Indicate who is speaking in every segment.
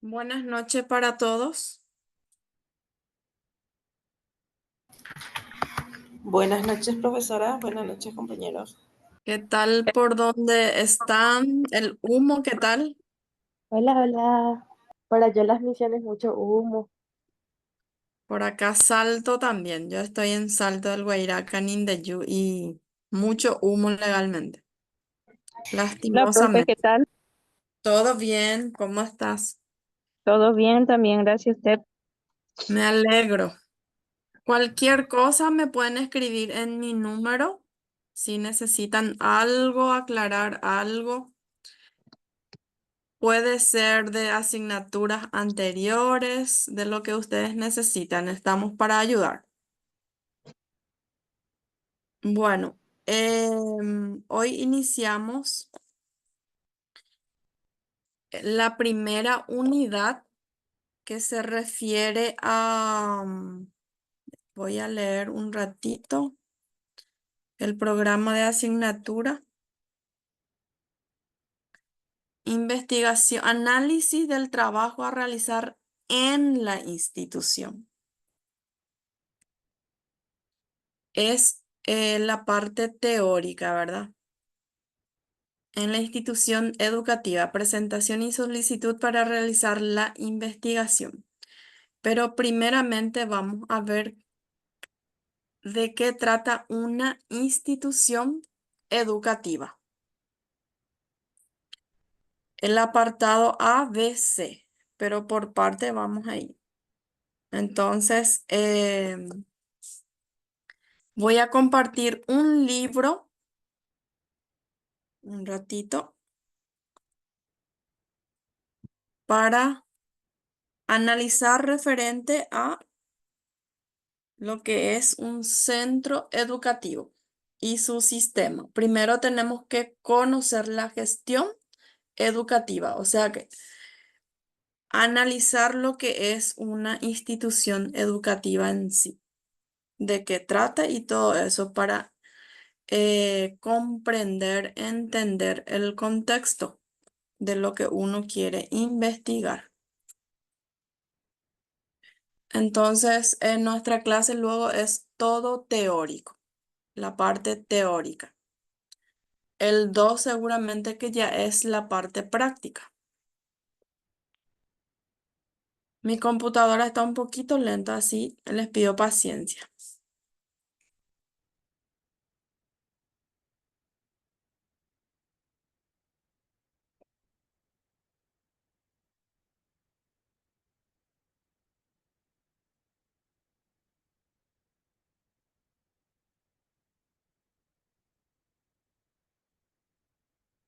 Speaker 1: Buenas noches para todos.
Speaker 2: Buenas noches, profesora. Buenas noches, compañeros.
Speaker 1: ¿Qué tal por dónde están? ¿El humo qué tal?
Speaker 3: Hola, hola. Para yo las misiones mucho humo.
Speaker 1: Por acá Salto también. Yo estoy en Salto del Guairá, Nindeyu y mucho humo legalmente.
Speaker 3: La profe, ¿qué
Speaker 1: Lastimosamente.
Speaker 3: tal?
Speaker 1: ¿Todo bien? ¿Cómo estás?
Speaker 3: Todo bien también, gracias a usted.
Speaker 1: Me alegro. Cualquier cosa me pueden escribir en mi número si necesitan algo, aclarar algo. Puede ser de asignaturas anteriores, de lo que ustedes necesitan. Estamos para ayudar. Bueno, hoy iniciamos la primera unidad que se refiere a, voy a leer un ratito el programa de asignatura, investigación, análisis del trabajo a realizar en la institución. Es la parte teórica, ¿verdad? En la institución educativa, presentación y solicitud para realizar la investigación. Pero primeramente vamos a ver de qué trata una institución educativa. El apartado A, B, C, pero por parte vamos a ir. Entonces, voy a compartir un libro un ratito para analizar referente a lo que es un centro educativo y su sistema. Primero tenemos que conocer la gestión educativa, o sea que analizar lo que es una institución educativa en sí, de qué trata y todo eso para comprender, entender el contexto de lo que uno quiere investigar. Entonces, en nuestra clase luego es todo teórico, la parte teórica. El 2 seguramente que ya es la parte práctica. Mi computadora está un poquito lenta, así les pido paciencia.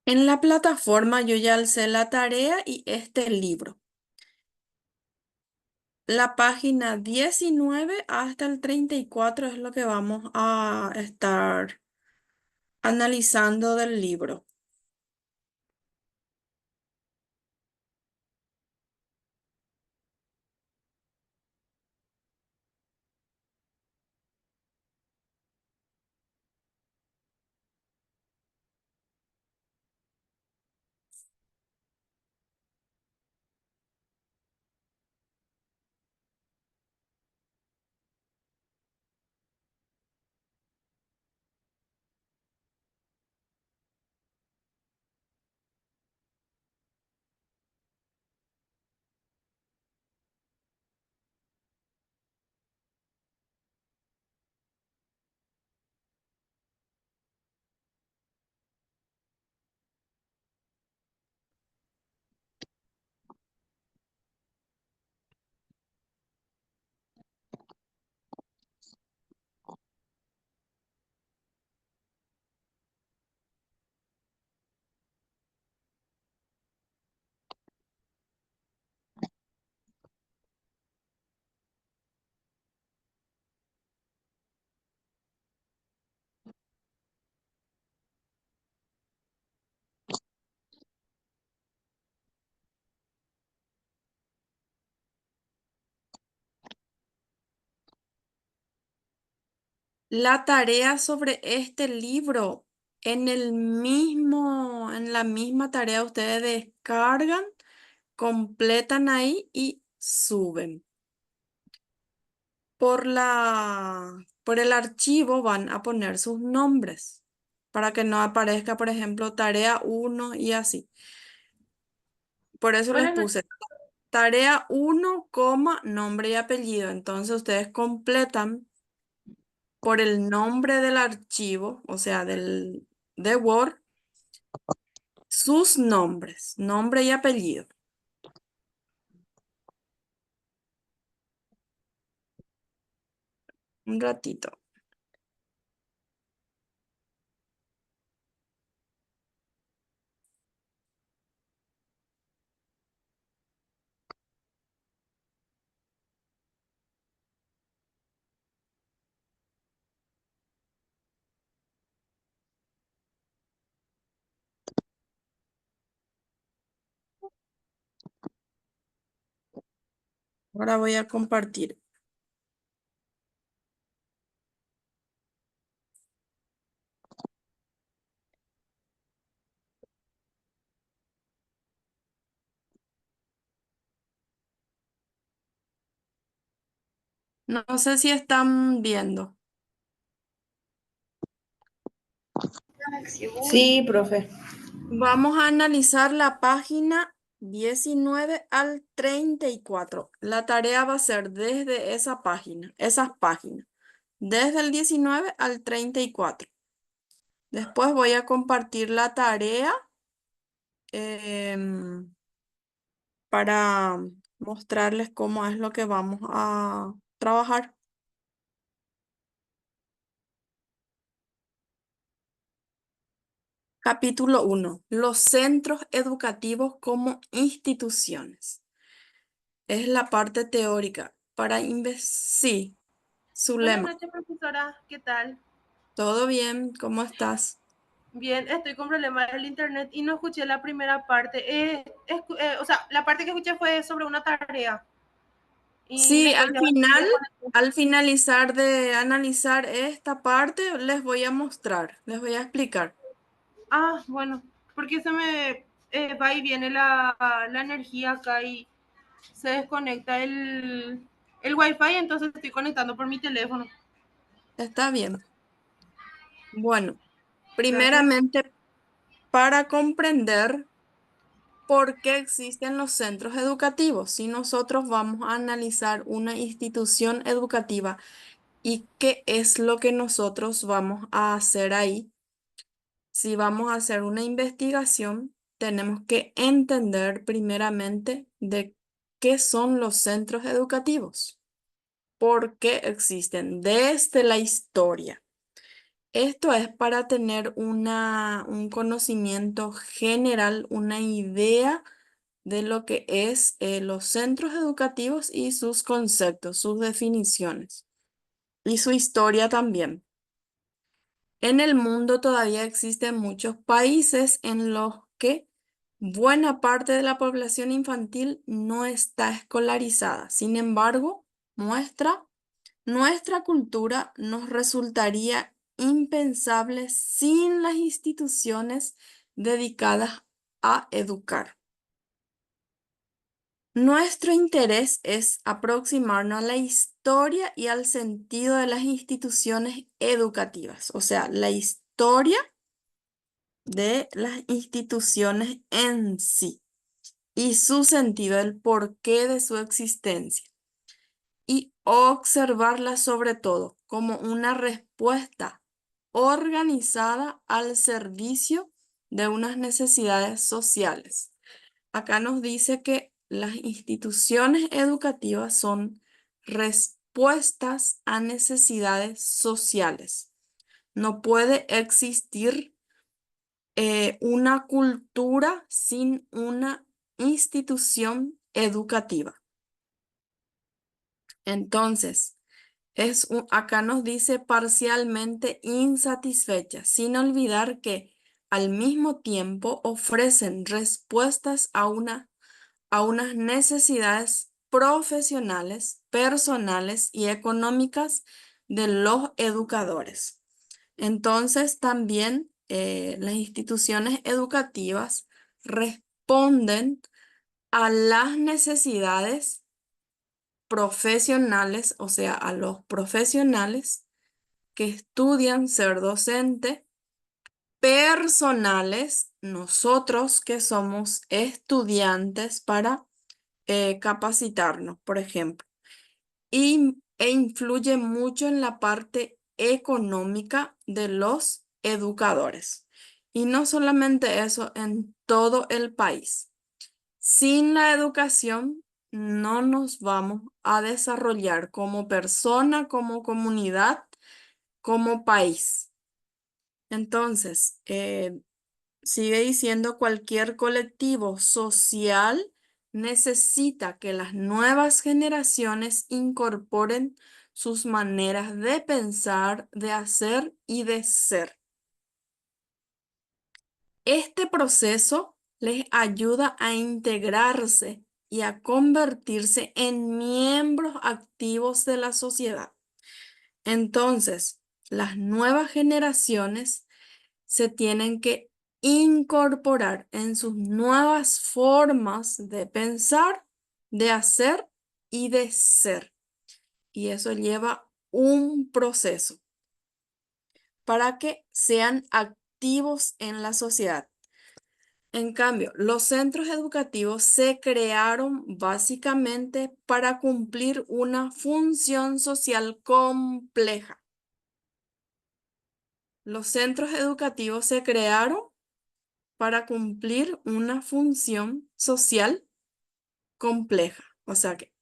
Speaker 1: En la plataforma yo ya alcé la tarea y este libro. La página 19 hasta el 34 es lo que vamos a estar analizando del libro. La tarea sobre este libro, en la misma tarea ustedes descargan completan ahí y suben. Por el archivo van a poner sus nombres para que no aparezca, por ejemplo, tarea 1 y así. Por eso les
Speaker 4: Buenas noches.
Speaker 1: puse tarea 1, coma, nombre y apellido. Entonces ustedes completan por el nombre del archivo, o sea, de Word, sus nombres, nombre y apellido. Un ratito. Ahora voy a compartir. No sé si están viendo.
Speaker 2: Sí, profe.
Speaker 1: Vamos a analizar la página 19 al 34. La tarea va a ser desde esa página, esas páginas, desde el 19 al 34. Después voy a compartir la tarea em, para mostrarles cómo es lo que vamos a trabajar. Capítulo 1. Los centros educativos como instituciones. Es la parte teórica. Sí,
Speaker 4: Buenas
Speaker 1: Zulema.
Speaker 4: noches, profesora. ¿Qué tal?
Speaker 1: ¿Todo bien? ¿Cómo estás?
Speaker 4: Bien, estoy con problemas del internet y no escuché la primera parte. O sea, la parte que escuché fue sobre una tarea. Y
Speaker 1: Sí,
Speaker 4: después
Speaker 1: al
Speaker 4: ya
Speaker 1: final,
Speaker 4: me conecté.
Speaker 1: al finalizar de analizar esta parte, les voy a mostrar, les voy a explicar.
Speaker 4: Ah, bueno, porque se me va y viene la energía acá y se desconecta el wifi, entonces estoy conectando por mi teléfono.
Speaker 1: Está bien. Bueno,
Speaker 4: Gracias.
Speaker 1: primeramente, para comprender por qué existen los centros educativos, si nosotros vamos a analizar una institución educativa y qué es lo que nosotros vamos a hacer ahí. Si vamos a hacer una investigación, tenemos que entender primeramente de qué son los centros educativos, por qué existen desde la historia. Esto es para tener un conocimiento general, una idea de lo que es los centros educativos y sus conceptos, sus definiciones y su historia también. En el mundo todavía existen muchos países en los que buena parte de la población infantil no está escolarizada. Sin embargo, nuestra cultura nos resultaría impensable sin las instituciones dedicadas a educar. Nuestro interés es aproximarnos a la historia y al sentido de las instituciones educativas, o sea, la historia de las instituciones en sí y su sentido, el porqué de su existencia, y observarla sobre todo como una respuesta organizada al servicio de unas necesidades sociales. Acá nos dice que las instituciones educativas son respuestas a necesidades sociales. No puede existir una cultura sin una institución educativa. Entonces, acá nos dice parcialmente insatisfecha, sin olvidar que al mismo tiempo ofrecen respuestas a unas necesidades profesionales, personales y económicas de los educadores. Entonces, también las instituciones educativas responden a las necesidades profesionales, o sea, a los profesionales que estudian ser docente, personales, nosotros que somos estudiantes para capacitarnos, por ejemplo, e influye mucho en la parte económica de los educadores. Y no solamente eso, en todo el país. Sin la educación no nos vamos a desarrollar como persona, como comunidad, como país. Entonces, sigue diciendo, cualquier colectivo social necesita que las nuevas generaciones incorporen sus maneras de pensar, de hacer y de ser. Este proceso les ayuda a integrarse y a convertirse en miembros activos de la sociedad. Entonces, las nuevas generaciones se tienen que incorporar en sus nuevas formas de pensar, de hacer y de ser. Y eso lleva un proceso para que sean activos en la sociedad. En cambio, los centros educativos se crearon básicamente para cumplir una función social compleja. Los centros educativos se crearon para cumplir una función social compleja, o sea que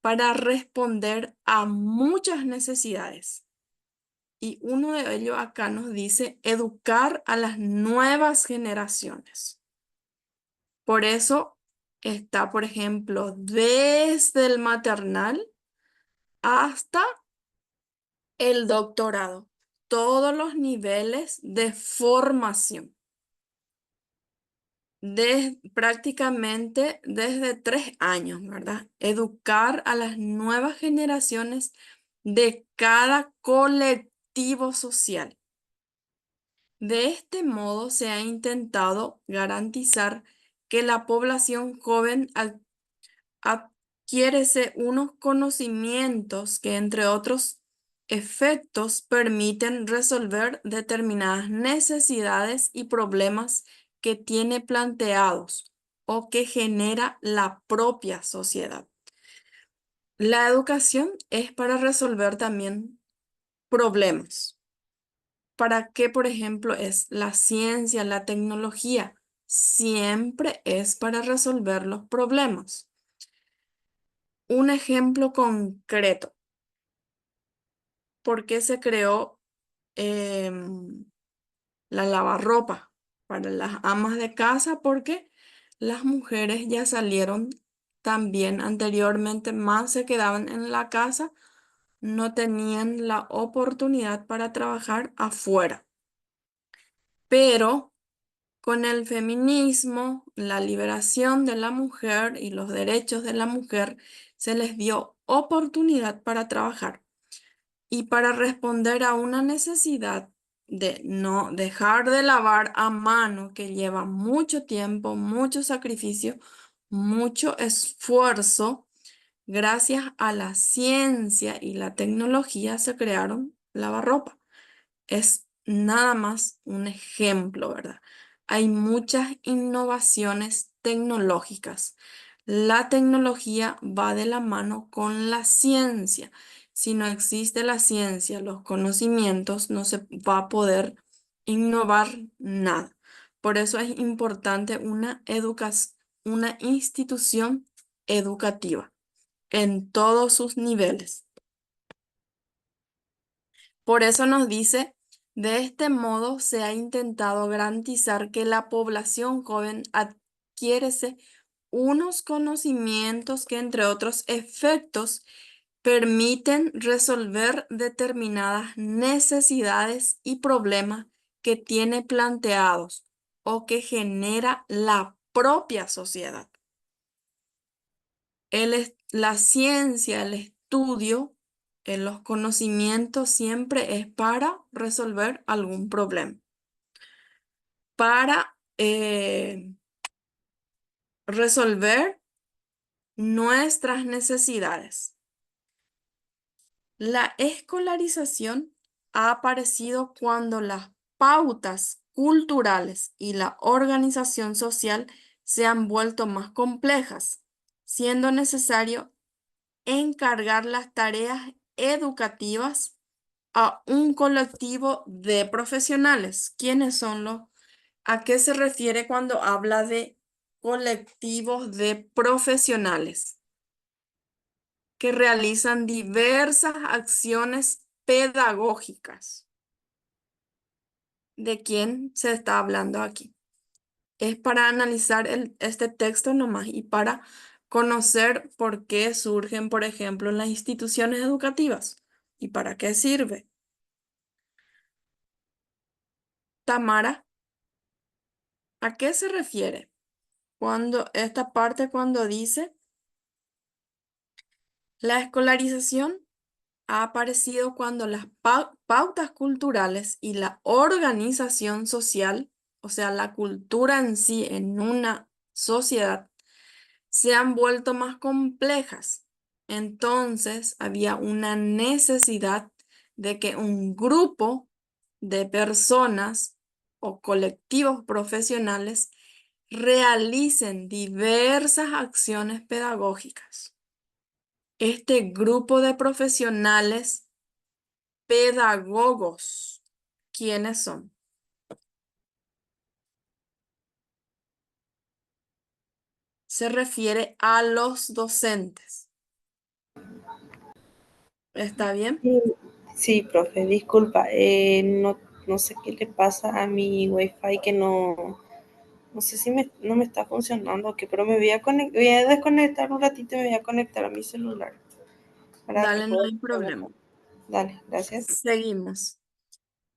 Speaker 1: para responder a muchas necesidades. Y uno de ellos acá nos dice educar a las nuevas generaciones. Por eso está, por ejemplo, desde el maternal hasta el doctorado, todos los niveles de formación. Prácticamente desde 3 años, ¿verdad? Educar a las nuevas generaciones de cada colectivo social. De este modo se ha intentado garantizar que la población joven adquiere unos conocimientos que, entre otros efectos, permiten resolver determinadas necesidades y problemas que tiene planteados o que genera la propia sociedad. La educación es para resolver también problemas. ¿Para qué, por ejemplo, es la ciencia, la tecnología? Siempre es para resolver los problemas. Un ejemplo concreto. ¿Por qué se creó la lavarropa para las amas de casa? Porque las mujeres ya salieron también anteriormente, más se quedaban en la casa, no tenían la oportunidad para trabajar afuera. Pero con el feminismo, la liberación de la mujer y los derechos de la mujer, se les dio oportunidad para trabajar. Y para responder a una necesidad de no dejar de lavar a mano, que lleva mucho tiempo, mucho sacrificio, mucho esfuerzo, gracias a la ciencia y la tecnología se crearon lavarropa. Es nada más un ejemplo, ¿verdad? Hay muchas innovaciones tecnológicas. La tecnología va de la mano con la ciencia. Si no existe la ciencia, los conocimientos, no se va a poder innovar nada. Por eso es importante una institución educativa en todos sus niveles. Por eso nos dice, de este modo se ha intentado garantizar que la población joven adquiere unos conocimientos que, entre otros efectos, permiten resolver determinadas necesidades y problemas que tiene planteados o que genera la propia sociedad. La ciencia, el estudio, los conocimientos siempre es para resolver algún problema. Para resolver nuestras necesidades. La escolarización ha aparecido cuando las pautas culturales y la organización social se han vuelto más complejas, siendo necesario encargar las tareas educativas a un colectivo de profesionales. ¿Quiénes son los? ¿A qué se refiere cuando habla de colectivos de profesionales que realizan diversas acciones pedagógicas? ¿De quién se está hablando aquí? Es para analizar este texto nomás y para conocer por qué surgen, por ejemplo, las instituciones educativas y para qué sirve. Tamara, ¿a qué se refiere cuando esta parte cuando dice la escolarización ha aparecido cuando las pautas culturales y la organización social, o sea, la cultura en sí en una sociedad, se han vuelto más complejas? Entonces, había una necesidad de que un grupo de personas o colectivos profesionales realicen diversas acciones pedagógicas. Este grupo de profesionales pedagogos, ¿quiénes son? Se refiere a los docentes. ¿Está bien?
Speaker 2: Sí, sí, profe, disculpa, no sé qué le pasa a mi wifi que no sé si no me está funcionando, que pero me voy a desconectar un ratito y me voy a conectar a mi celular para que
Speaker 1: Dale, no
Speaker 2: pueda
Speaker 1: hay
Speaker 2: escuchar mejor.
Speaker 1: problema.
Speaker 2: Dale, gracias.
Speaker 1: Seguimos.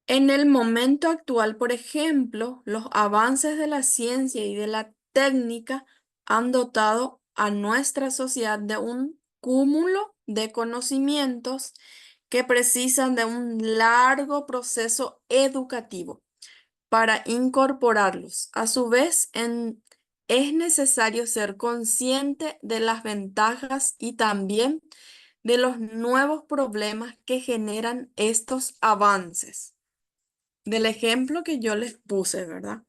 Speaker 1: En el momento actual, por ejemplo, los avances de la ciencia y de la técnica han dotado a nuestra sociedad de un cúmulo de conocimientos que precisan de un largo proceso educativo para incorporarlos. A su vez, es necesario ser consciente de las ventajas y también de los nuevos problemas que generan estos avances. Del ejemplo que yo les puse, ¿verdad?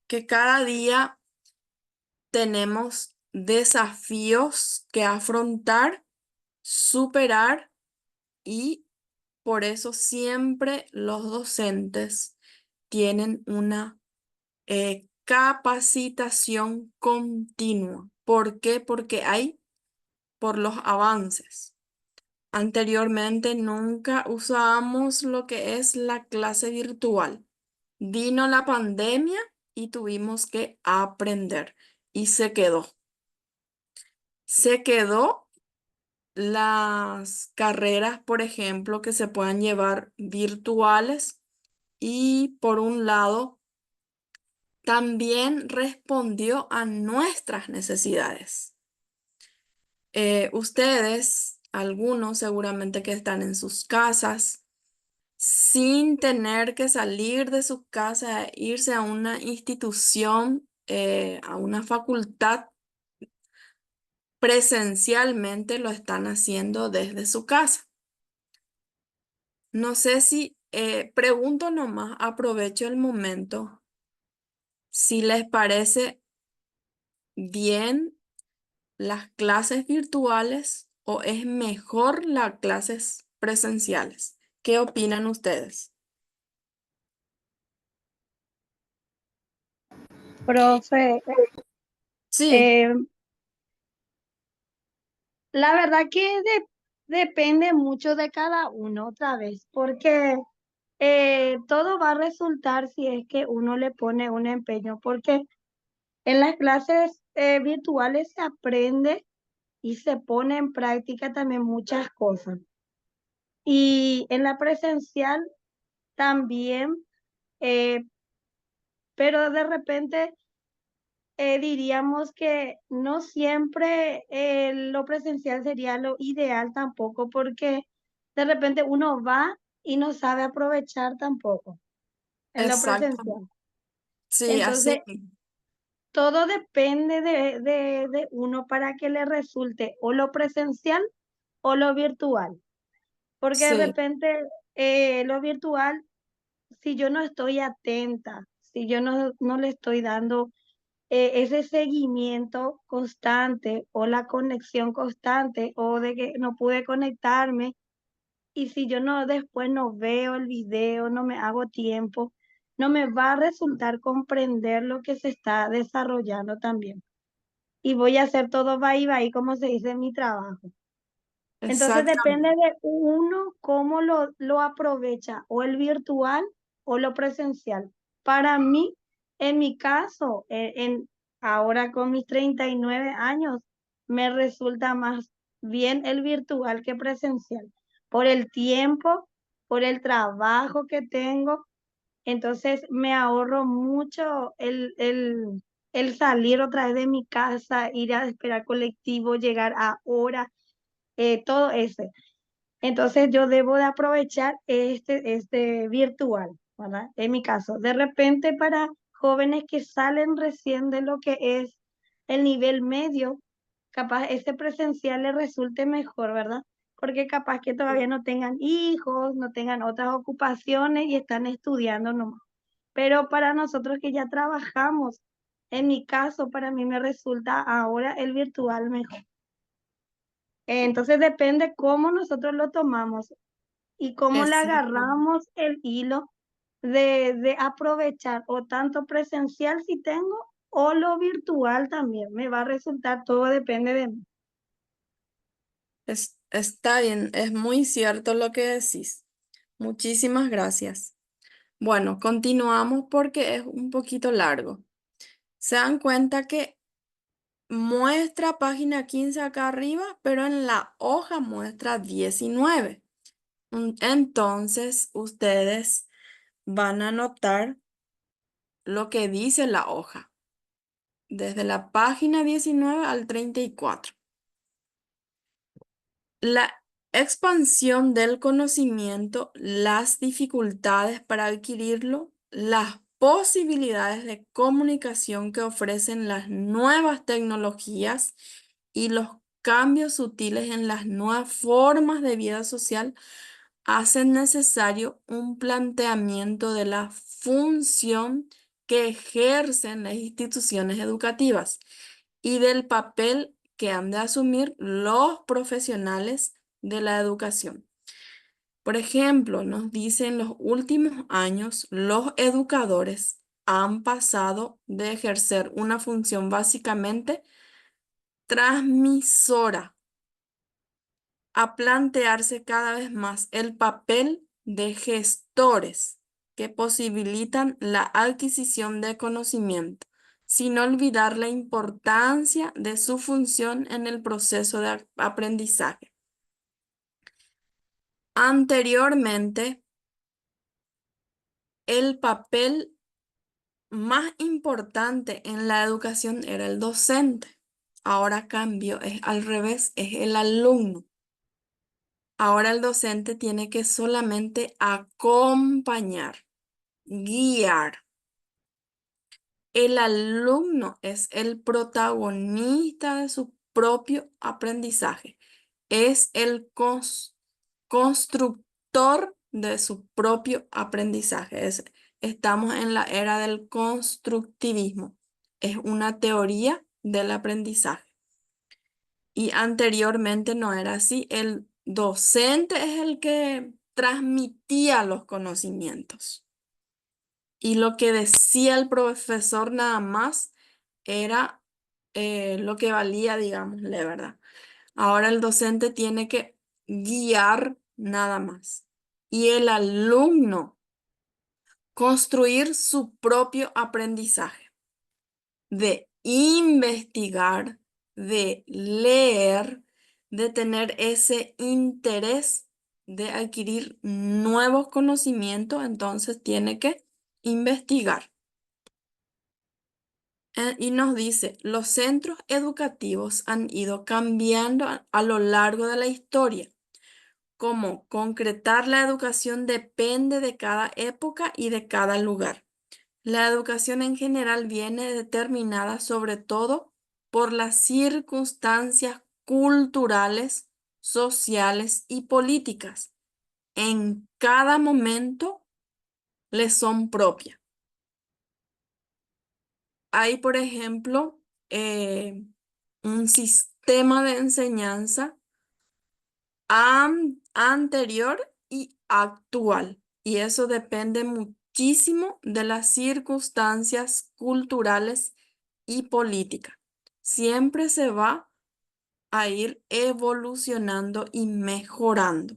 Speaker 1: Que cada día tenemos desafíos que afrontar, superar y por eso siempre los docentes tienen una capacitación continua. ¿Por qué? Porque hay por los avances. Anteriormente nunca usábamos lo que es la clase virtual. Vino la pandemia y tuvimos que aprender y se quedó. Se quedó las carreras, por ejemplo, que se puedan llevar virtuales y por un lado también respondió a nuestras necesidades. Ustedes, algunos seguramente que están en sus casas, sin tener que salir de su casa e irse a una institución, a una facultad, presencialmente lo están haciendo desde su casa. No sé si, pregunto nomás, aprovecho el momento, si les parece bien las clases virtuales o es mejor las clases presenciales. ¿Qué opinan ustedes?
Speaker 5: Profe,
Speaker 1: Sí,
Speaker 5: eh, la verdad que depende mucho de cada uno otra vez, porque todo va a resultar si es que uno le pone un empeño, porque en las clases virtuales se aprende y se pone en práctica también muchas cosas. Y en la presencial también, eh, pero de repente diríamos que no siempre lo presencial sería lo ideal tampoco, porque de repente uno va y no sabe aprovechar tampoco en lo
Speaker 1: exacto.
Speaker 5: presencial.
Speaker 1: Sí,
Speaker 5: Entonces,
Speaker 1: así.
Speaker 5: todo depende de uno para que le resulte o lo presencial o lo virtual. Porque de
Speaker 1: Sí,
Speaker 5: repente lo virtual, si yo no estoy atenta, si yo no le estoy dando ese seguimiento constante o la conexión constante o de que no pude conectarme y si yo no después no veo el video, no me hago tiempo, no me va a resultar comprender lo que se está desarrollando también. Y voy a hacer todo va y va y como se dice en mi trabajo. Entonces depende
Speaker 1: exactamente.
Speaker 5: de uno cómo lo aprovecha, o el virtual o lo presencial. Para mí, en mi caso, ahora con mis 39 años, me resulta más bien el virtual que presencial, por el tiempo, por el trabajo que tengo. Entonces me ahorro mucho el salir otra vez de mi casa, ir a esperar colectivo, llegar a hora, todo ese. Entonces yo debo de aprovechar este virtual, ¿verdad? En mi caso, de repente para jóvenes que salen recién de lo que es el nivel medio, capaz ese presencial les resulte mejor, ¿verdad? Porque capaz que todavía no tengan hijos, no tengan otras ocupaciones y están estudiando nomás. Pero para nosotros que ya trabajamos, en mi caso, para mí me resulta ahora el virtual mejor. Entonces depende cómo nosotros lo tomamos y cómo le
Speaker 1: Exactamente.
Speaker 5: agarramos el hilo de aprovechar o tanto presencial si tengo o lo virtual también. Me va a resultar, todo depende de mí.
Speaker 1: Está bien, es muy cierto lo que decís. Muchísimas gracias. Bueno, continuamos porque es un poquito largo. Se dan cuenta que muestra página 15 acá arriba, pero en la hoja muestra 19. Entonces, ustedes van a anotar lo que dice la hoja, desde la página 19 al 34. La expansión del conocimiento, las dificultades para adquirirlo, las posibilidades de comunicación que ofrecen las nuevas tecnologías y los cambios sutiles en las nuevas formas de vida social hacen necesario un planteamiento de la función que ejercen las instituciones educativas y del papel que han de asumir los profesionales de la educación. Por ejemplo, nos dice en los últimos años, los educadores han pasado de ejercer una función básicamente transmisora a plantearse cada vez más el papel de gestores que posibilitan la adquisición de conocimiento, sin olvidar la importancia de su función en el proceso de aprendizaje. Anteriormente, el papel más importante en la educación era el docente. Ahora cambio, es al revés, es el alumno. Ahora el docente tiene que solamente acompañar, guiar. El alumno es el protagonista de su propio aprendizaje. Es el constructor de su propio aprendizaje. Estamos en la era del constructivismo. Es una teoría del aprendizaje. Y anteriormente no era así. El docente es el que transmitía los conocimientos. Y lo que decía el profesor nada más era lo que valía, digámosle, ¿verdad? Ahora el docente tiene que guiar nada más. Y el alumno construir su propio aprendizaje de investigar, de leer, de tener ese interés de adquirir nuevos conocimientos, entonces tiene que investigar. Y nos dice, los centros educativos han ido cambiando a lo largo de la historia. Como concretar la educación depende de cada época y de cada lugar. La educación en general viene determinada sobre todo por las circunstancias culturales, sociales y políticas. En cada momento le son propias. Hay, por ejemplo, un sistema de enseñanza anterior y actual. Y eso depende muchísimo de las circunstancias culturales y políticas. Siempre se va a ir evolucionando y mejorando.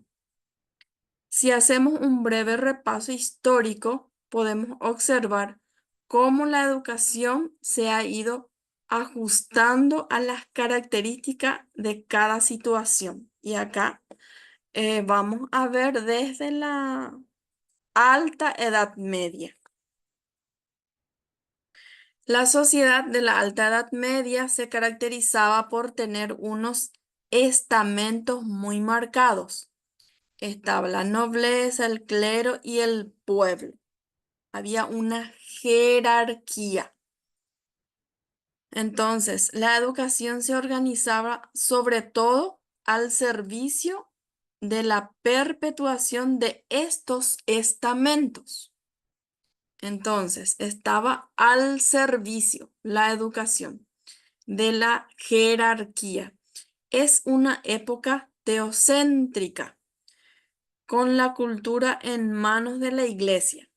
Speaker 1: Si hacemos un breve repaso histórico, podemos observar cómo la educación se ha ido ajustando a las características de cada situación. Y acá vamos a ver desde la Alta Edad Media. La sociedad de la Alta Edad Media se caracterizaba por tener unos estamentos muy marcados. Estaba la nobleza, el clero y el pueblo. Había una jerarquía. Entonces, la educación se organizaba sobre todo al servicio de la perpetuación de estos estamentos. Entonces, estaba al servicio la educación de la jerarquía. Es una época teocéntrica, con la cultura en manos de la iglesia.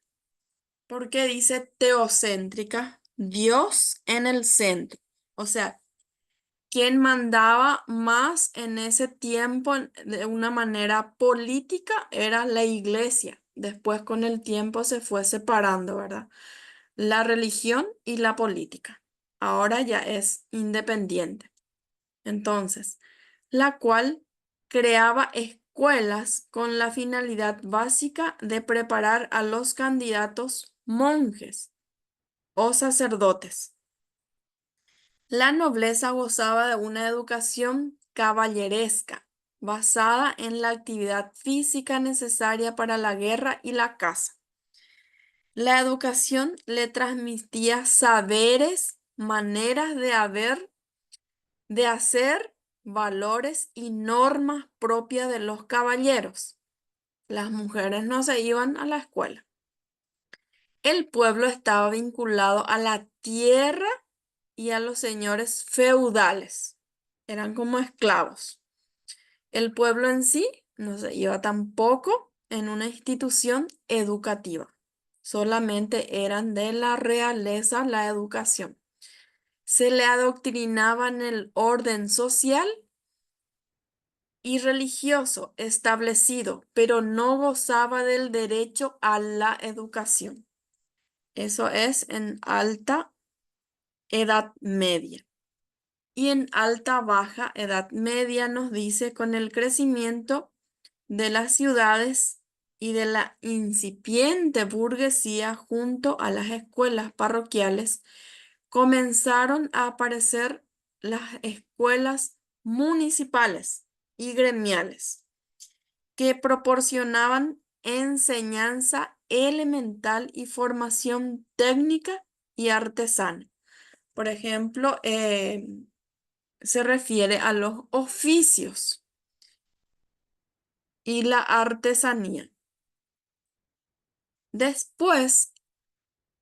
Speaker 1: ¿Por qué dice teocéntrica? Dios en el centro. O sea, quien mandaba más en ese tiempo de una manera política era la iglesia. Después con el tiempo se fue separando, ¿verdad? La religión y la política. Ahora ya es independiente. Entonces, la cual creaba escuelas con la finalidad básica de preparar a los candidatos monjes o sacerdotes. La nobleza gozaba de una educación caballeresca, basada en la actividad física necesaria para la guerra y la caza. La educación le transmitía saberes, maneras de hacer, valores y normas propias de los caballeros. Las mujeres no se iban a la escuela. El pueblo estaba vinculado a la tierra y a los señores feudales. Eran como esclavos. El pueblo en sí no se iba tampoco en una institución educativa. Solamente eran de la realeza la educación. Se le adoctrinaba en el orden social y religioso establecido, pero no gozaba del derecho a la educación. Eso es en alta edad media. Y en alta baja edad media nos dice con el crecimiento de las ciudades y de la incipiente burguesía junto a las escuelas parroquiales, comenzaron a aparecer las escuelas municipales y gremiales que proporcionaban enseñanza elemental y formación técnica y artesana. Por ejemplo, se refiere a los oficios y la artesanía. Después,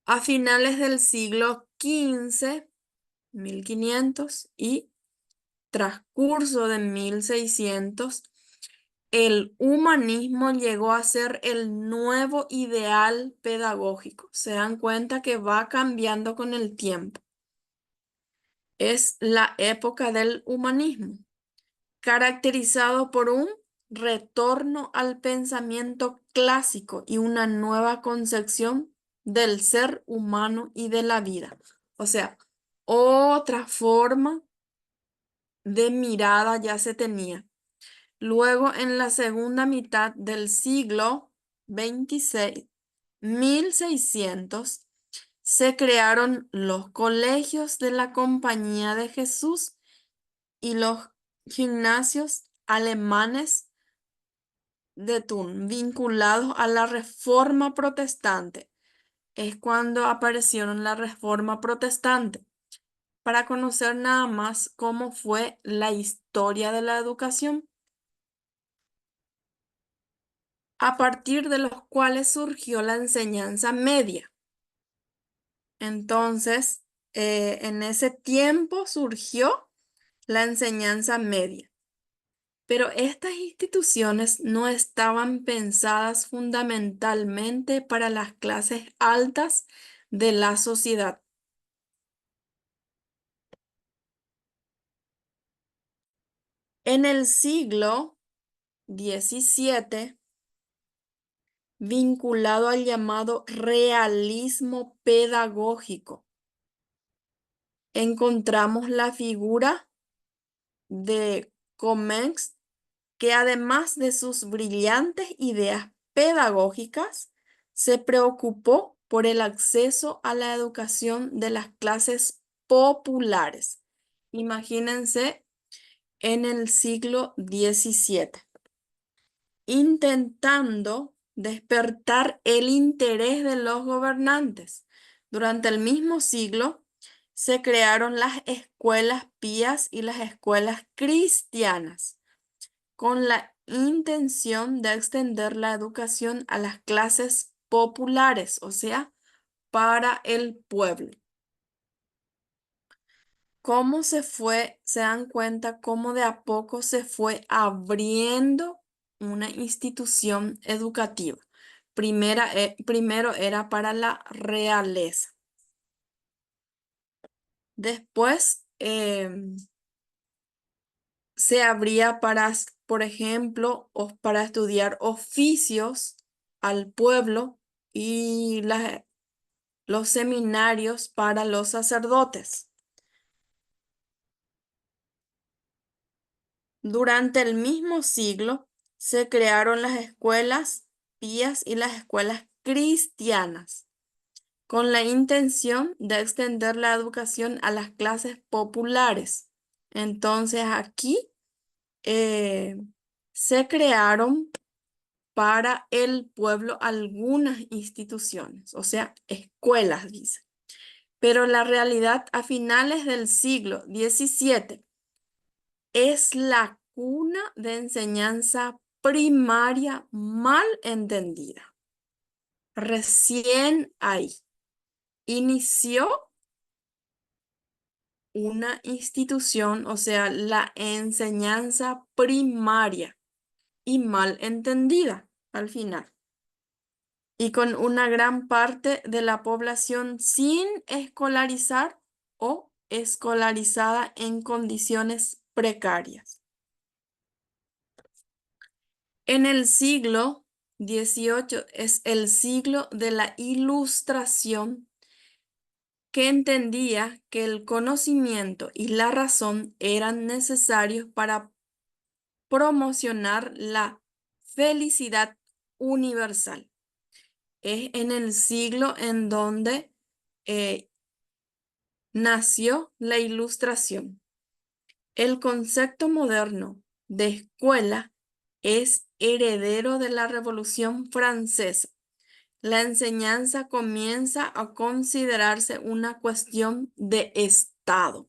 Speaker 1: a finales del siglo XV, 1500 y transcurso de 1600, el humanismo llegó a ser el nuevo ideal pedagógico. Se dan cuenta que va cambiando con el tiempo. Es la época del humanismo, caracterizado por un retorno al pensamiento clásico y una nueva concepción del ser humano y de la vida. O sea, otra forma de mirada ya se tenía. Luego, en la segunda mitad del siglo XXVI, 1600, se crearon los colegios de la Compañía de Jesús y los gimnasios alemanes de Thun, vinculados a la Reforma Protestante. es cuando aparecieron la Reforma Protestante, para conocer nada más cómo fue la historia de la educación, a partir de los cuales surgió la enseñanza media. Entonces, en ese tiempo surgió la enseñanza media. Pero estas instituciones no estaban pensadas fundamentalmente para las clases altas de la sociedad. En el siglo XVII, vinculado al llamado realismo pedagógico, encontramos la figura de Comens, que además de sus brillantes ideas pedagógicas, se preocupó por el acceso a la educación de las clases populares. Imagínense en el siglo XVII, intentando despertar el interés de los gobernantes. Durante el mismo siglo se crearon las escuelas pías y las escuelas cristianas, con la intención de extender la educación a las clases populares, o sea, para el pueblo. ¿Cómo se dan cuenta cómo de a poco se fue abriendo una institución educativa? Primero era para la realeza. Después se abría para, por ejemplo, para estudiar oficios al pueblo y los seminarios para los sacerdotes. Durante el mismo siglo se crearon las escuelas pías y las escuelas cristianas, con la intención de extender la educación a las clases populares. Entonces aquí se crearon para el pueblo algunas instituciones, o sea, escuelas, dice. Pero la realidad a finales del siglo XVII es la cuna de enseñanza primaria mal entendida. Recién ahí inició una institución, o sea, la enseñanza primaria y mal entendida al final. Y con una gran parte de la población sin escolarizar o escolarizada en condiciones precarias. En el siglo XVIII es el siglo de la Ilustración, que entendía que el conocimiento y la razón eran necesarios para promocionar la felicidad universal. Es en el siglo en donde nació la Ilustración. El concepto moderno de escuela es heredero de la Revolución Francesa. La enseñanza comienza a considerarse una cuestión de Estado.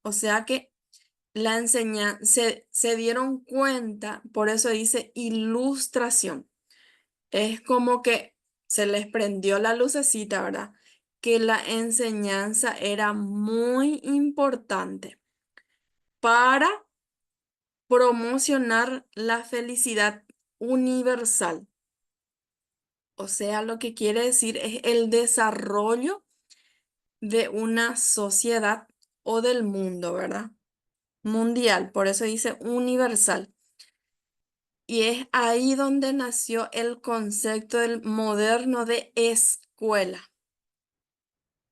Speaker 1: O sea que la enseñanza se dieron cuenta, por eso dice Ilustración. Es como que se les prendió la lucecita, ¿verdad? Que la enseñanza era muy importante para promocionar la felicidad universal. O sea, lo que quiere decir es el desarrollo de una sociedad o del mundo, ¿verdad? Mundial, por eso dice universal. Y es ahí donde nació el concepto del moderno de escuela.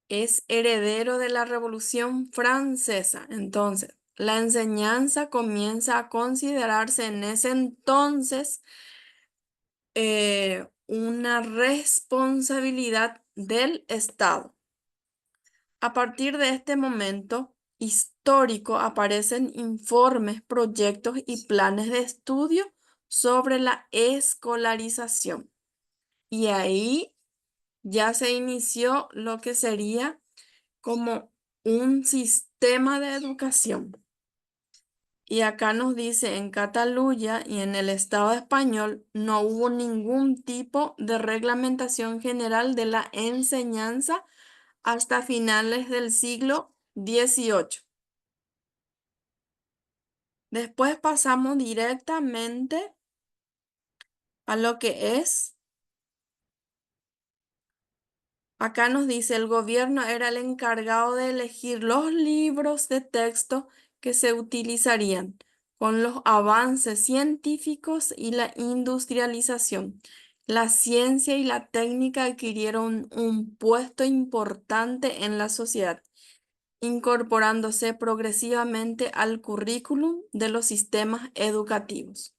Speaker 1: Es heredero de la Revolución Francesa. Entonces, la enseñanza comienza a considerarse en ese entonces una responsabilidad del Estado. A partir de este momento histórico aparecen informes, proyectos y planes de estudio sobre la escolarización. Y ahí ya se inició lo que sería como un sistema de educación. Y acá nos dice, en Cataluña y en el Estado español no hubo ningún tipo de reglamentación general de la enseñanza hasta finales del siglo XVIII. Después pasamos directamente a lo que es, acá nos dice, el gobierno era el encargado de elegir los libros de texto que se utilizarían con los avances científicos y la industrialización. La ciencia y la técnica adquirieron un puesto importante en la sociedad, incorporándose progresivamente al currículum de los sistemas educativos.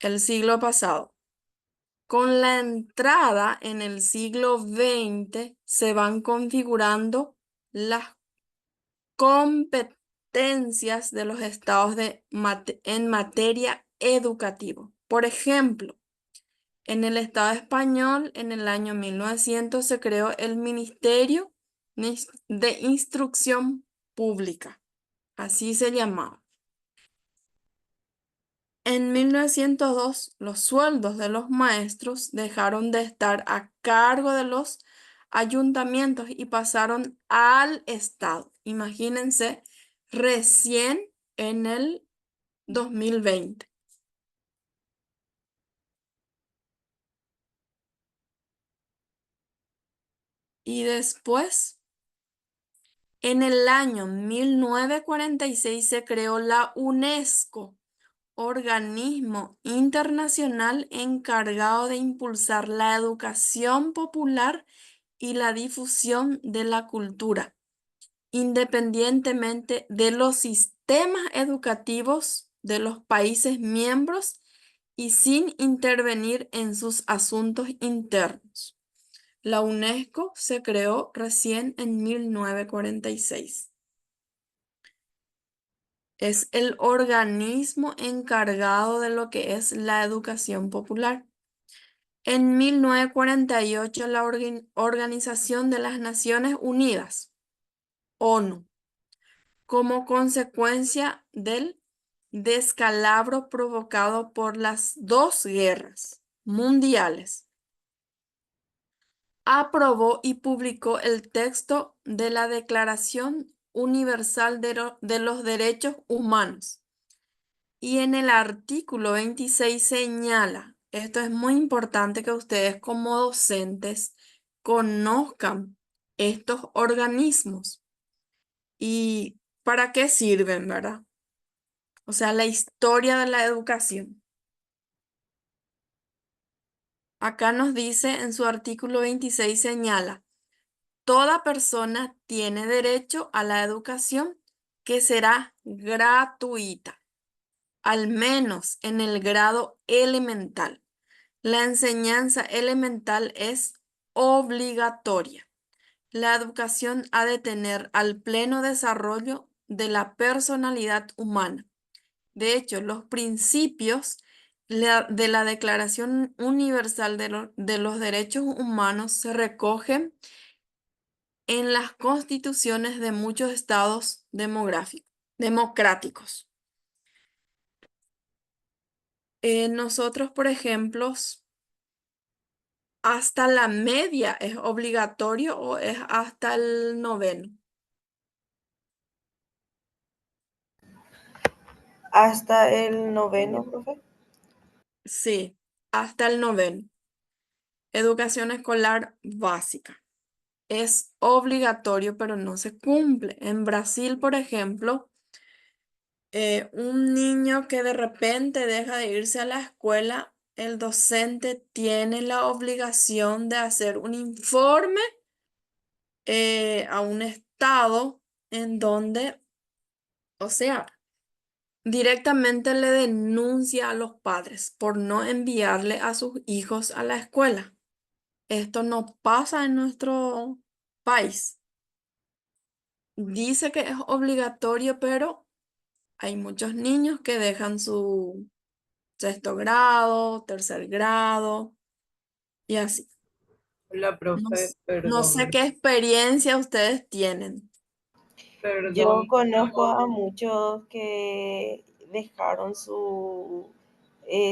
Speaker 1: El siglo pasado. Con la entrada en el siglo XX se van configurando las competencias de los estados en materia educativa. Por ejemplo, en el Estado español, en el año 1900 se creó el Ministerio de Instrucción Pública, así se llamaba. En 1902, los sueldos de los maestros dejaron de estar a cargo de los ayuntamientos y pasaron al Estado. Imagínense, recién en el 2020. Y después, en el año 1946 se creó la UNESCO, organismo internacional encargado de impulsar la educación popular y la difusión de la cultura, independientemente de los sistemas educativos de los países miembros y sin intervenir en sus asuntos internos. La UNESCO se creó recién en 1946. Es el organismo encargado de lo que es la educación popular. En 1948, la Organización de las Naciones Unidas, ONU, como consecuencia del descalabro provocado por las dos guerras mundiales, aprobó y publicó el texto de la Declaración Universal de los Derechos Humanos. Y en el artículo 26 señala, esto es muy importante que ustedes como docentes conozcan estos organismos y para qué sirven, ¿verdad? O sea, la historia de la educación. Acá nos dice en su artículo 26 señala, toda persona tiene derecho a la educación que será gratuita, al menos en el grado elemental. La enseñanza elemental es obligatoria. La educación ha de tener al pleno desarrollo de la personalidad humana. De hecho, los principios de la Declaración Universal de los Derechos Humanos se recogen en las constituciones de muchos estados democráticos. Nosotros, por ejemplo, ¿hasta la media es obligatorio o es hasta el noveno?
Speaker 2: Hasta el noveno, profe.
Speaker 1: Sí, hasta el noveno. Educación escolar básica. Es obligatorio, pero no se cumple. En Brasil, por ejemplo, un niño que de repente deja de irse a la escuela, el docente tiene la obligación de hacer un informe a un estado en donde, o sea, directamente le denuncia a los padres por no enviarle a sus hijos a la escuela. Esto no pasa en nuestro país. Dice que es obligatorio, pero hay muchos niños que dejan su sexto grado, tercer grado y así.
Speaker 6: Hola,
Speaker 1: No,
Speaker 6: profe,
Speaker 1: no sé
Speaker 6: perdón,
Speaker 1: qué experiencia ustedes tienen.
Speaker 2: Yo
Speaker 6: perdón.
Speaker 2: conozco a muchos que dejaron su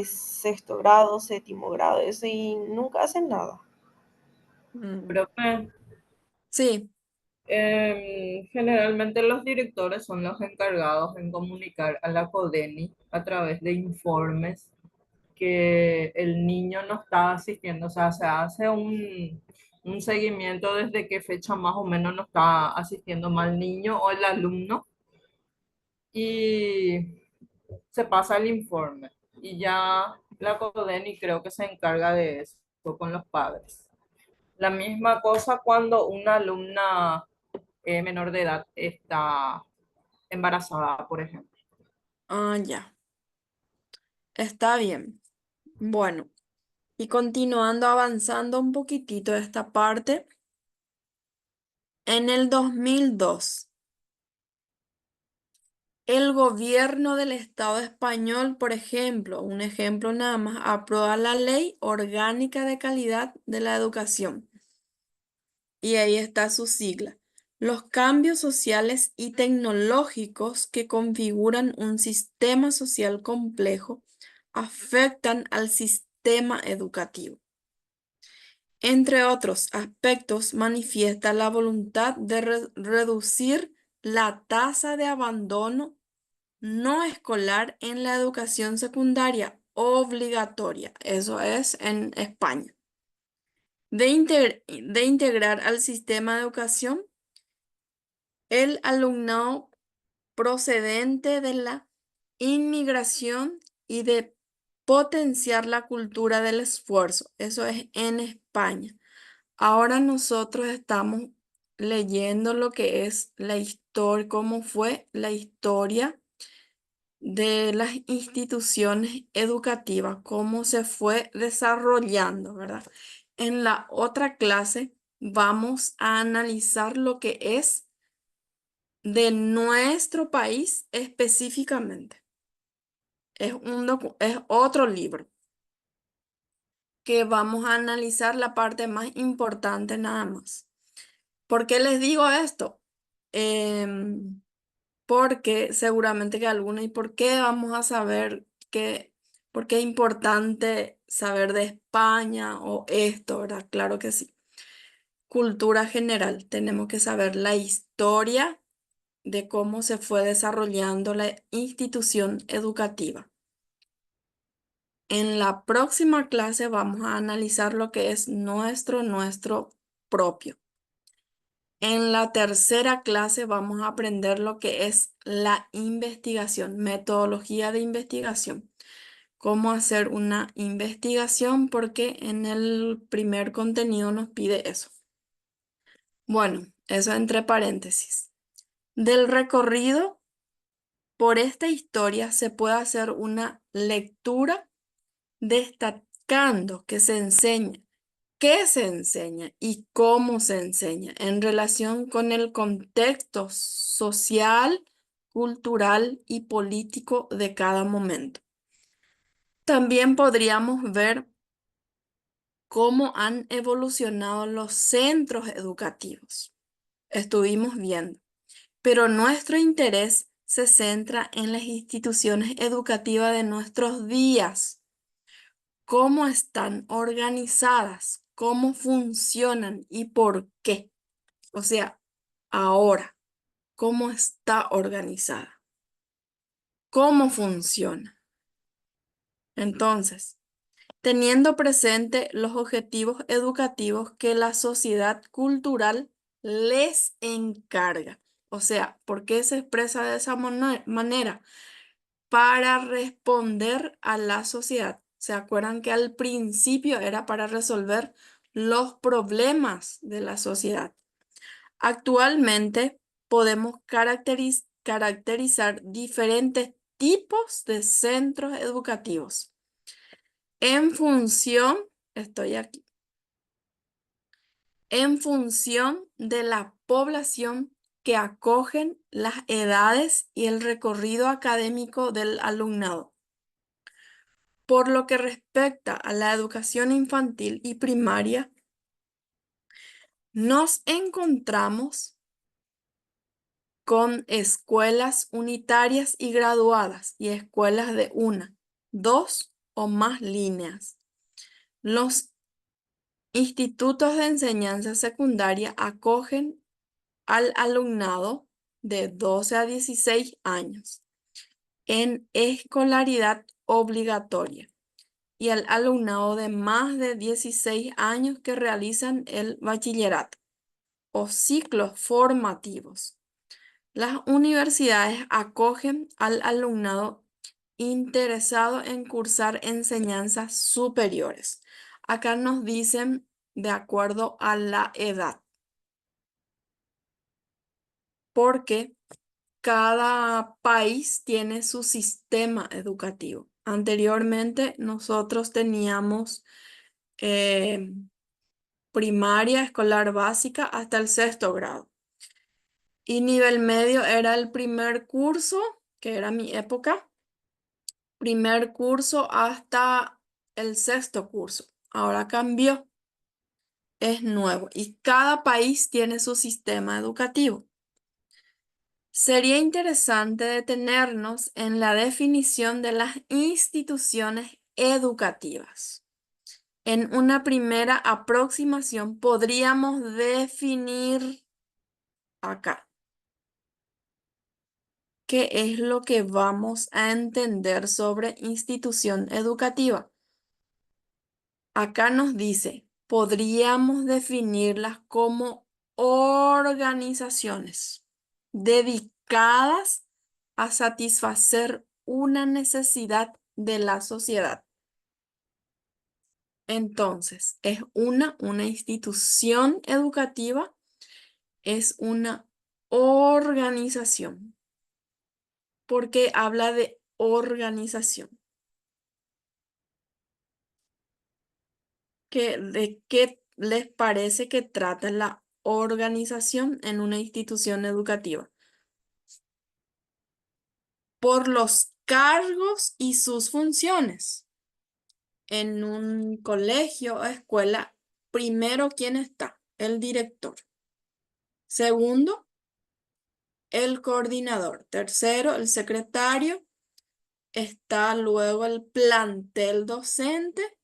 Speaker 2: sexto grado, séptimo grado, eso y nunca hacen nada.
Speaker 1: Mm,
Speaker 6: Profe,
Speaker 1: sí,
Speaker 6: generalmente los directores son los encargados en comunicar a la CODENI a través de informes que el niño no está asistiendo. O sea, se hace un seguimiento desde qué fecha más o menos no está asistiendo mal niño o el alumno y se pasa el informe. Y ya la CODENI creo que se encarga de eso con los padres. La misma cosa cuando una alumna menor de edad está embarazada, por ejemplo.
Speaker 1: ya, está bien. Bueno, y continuando avanzando un poquitito esta parte, en el 2002 el gobierno del Estado español, por ejemplo, un ejemplo nada más, aprueba la Ley Orgánica de Calidad de la Educación. Y ahí está su sigla. Los cambios sociales y tecnológicos que configuran un sistema social complejo afectan al sistema educativo. Entre otros aspectos, manifiesta la voluntad de reducir la tasa de abandono no escolar en la educación secundaria obligatoria, eso es en España, de integrar al sistema de educación el alumnado procedente de la inmigración y de potenciar la cultura del esfuerzo, eso es en España. Ahora nosotros estamos leyendo lo que es la historia, cómo fue la historia de las instituciones educativas, cómo se fue desarrollando, ¿verdad? En la otra clase vamos a analizar lo que es de nuestro país específicamente. Es otro libro que vamos a analizar la parte más importante nada más. ¿Por qué les digo esto? Porque seguramente que algunos, ¿y por qué vamos a saber por qué es importante saber de España o esto, ¿verdad? Claro que sí. Cultura general, tenemos que saber la historia de cómo se fue desarrollando la institución educativa. En la próxima clase vamos a analizar lo que es nuestro propio. En la tercera clase vamos a aprender lo que es la investigación, metodología de investigación. Cómo hacer una investigación porque en el primer contenido nos pide eso. Bueno, eso entre paréntesis. Del recorrido por esta historia se puede hacer una lectura destacando que se enseña, qué se enseña y cómo se enseña en relación con el contexto social, cultural y político de cada momento. También podríamos ver cómo han evolucionado los centros educativos. Estuvimos viendo, pero nuestro interés se centra en las instituciones educativas de nuestros días, cómo están organizadas, cómo funcionan y por qué. O sea, ahora, cómo está organizada, cómo funciona. Entonces, teniendo presente los objetivos educativos que la sociedad cultural les encarga. O sea, ¿por qué se expresa de esa manera? Para responder a la sociedad. ¿Se acuerdan que al principio era para resolver los problemas de la sociedad? Actualmente podemos caracterizar diferentes tipos de centros educativos en función, estoy aquí, en función de la población que acogen las edades y el recorrido académico del alumnado. Por lo que respecta a la educación infantil y primaria, nos encontramos con escuelas unitarias y graduadas y escuelas de una, dos o más líneas. Los institutos de enseñanza secundaria acogen al alumnado de 12 a 16 años en escolaridad obligatoria y al alumnado de más de 16 años que realizan el bachillerato o ciclos formativos. Las universidades acogen al alumnado interesado en cursar enseñanzas superiores. Acá nos dicen de acuerdo a la edad, porque cada país tiene su sistema educativo. Anteriormente nosotros teníamos primaria, escolar básica hasta el 6º grado. Y nivel medio era el primer curso, que era mi época, primer curso hasta el 6º curso. Ahora cambió, es nuevo y cada país tiene su sistema educativo. Sería interesante detenernos en la definición de las instituciones educativas. En una primera aproximación podríamos definir acá qué es lo que vamos a entender sobre institución educativa. Acá nos dice, podríamos definirlas como organizaciones dedicadas a satisfacer una necesidad de la sociedad. Entonces, es una institución educativa, es una organización, porque habla de organización. ¿De qué les parece que trata la organización en una institución educativa? Por los cargos y sus funciones. En un colegio o escuela, primero, ¿quién está? El director. Segundo, el coordinador. Tercero, el secretario. Está luego el plantel docente.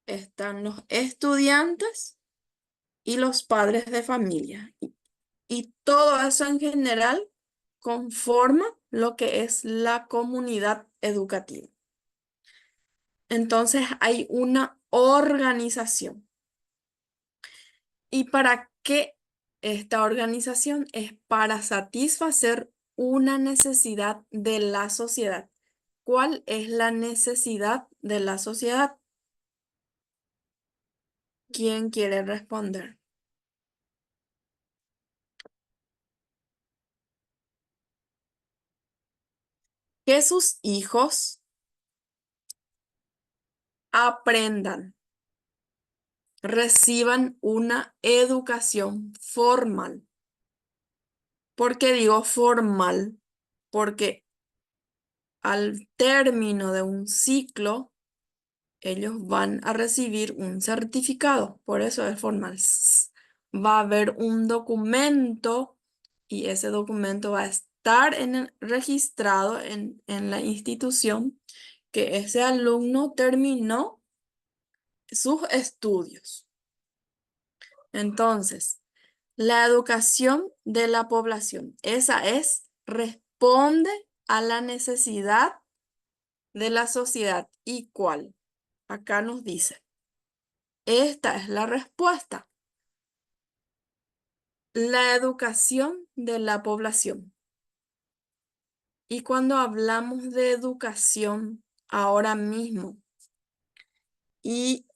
Speaker 1: Están los estudiantes y los padres de familia. Y todo eso en general conforma lo que es la comunidad educativa. Entonces hay una organización. ¿Y para qué esta organización? Es para satisfacer una necesidad de la sociedad. ¿Cuál es la necesidad de la sociedad? ¿Quién quiere responder? Que sus hijos aprendan, reciban una educación formal. ¿Por qué digo formal? Porque al término de un ciclo, ellos van a recibir un certificado, por eso es formal. Va a haber un documento y ese documento va a estar registrado en la institución que ese alumno terminó sus estudios. Entonces, la educación de la población, esa responde a la necesidad de la sociedad. ¿Y cuál? Acá nos dice, esta es la respuesta. La educación de la población. Y cuando hablamos de educación ahora mismo y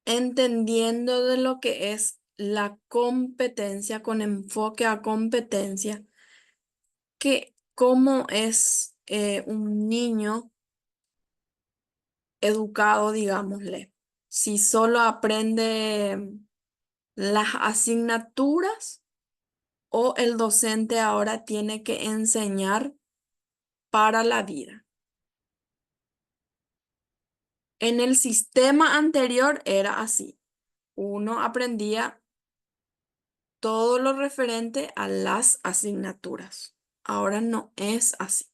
Speaker 1: entendiendo de lo que es la competencia con enfoque a competencia, que cómo es un niño educado, digámosle, si solo aprende las asignaturas o el docente ahora tiene que enseñar para la vida. En el sistema anterior era así. uno aprendía todo lo referente a las asignaturas. Ahora no es así.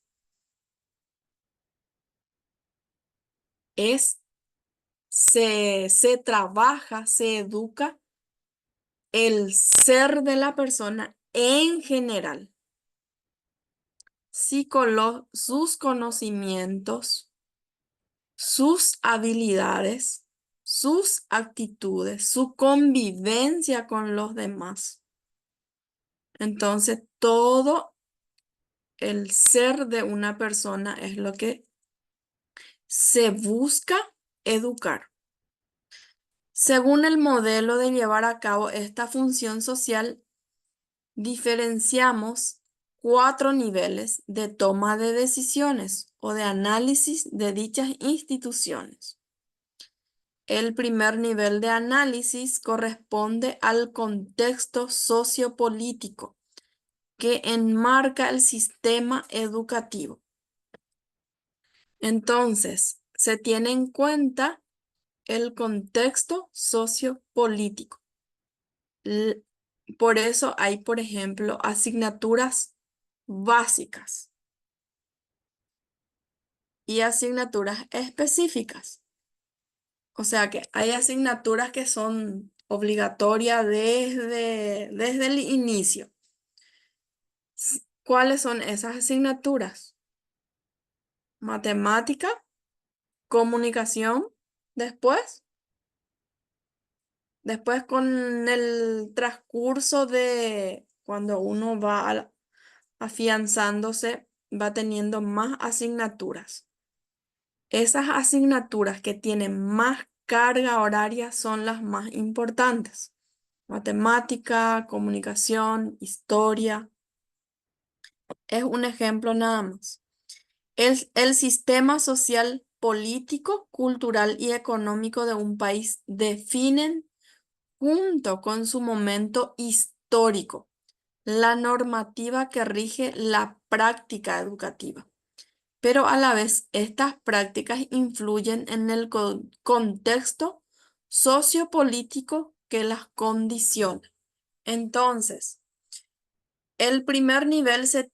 Speaker 1: Se trabaja, se educa el ser de la persona en general. Sus conocimientos, sus habilidades, sus actitudes, su convivencia con los demás. Entonces, todo el ser de una persona es lo que se busca educar. Según el modelo de llevar a cabo esta función social, diferenciamos 4 niveles de toma de decisiones o de análisis de dichas instituciones. El primer nivel de análisis corresponde al contexto sociopolítico que enmarca el sistema educativo. Entonces, se tiene en cuenta el contexto sociopolítico. Por eso hay, por ejemplo, asignaturas básicas y asignaturas específicas. O sea que hay asignaturas que son obligatorias desde el inicio. ¿Cuáles son esas asignaturas? Matemática, comunicación, después con el transcurso de cuando uno va afianzándose, va teniendo más asignaturas. Esas asignaturas que tienen más carga horaria son las más importantes. Matemática, comunicación, historia. Es un ejemplo nada más. El sistema social, político, cultural y económico de un país definen junto con su momento histórico la normativa que rige la práctica educativa. Pero a la vez estas prácticas influyen en el contexto sociopolítico que las condiciona. Entonces, el primer nivel se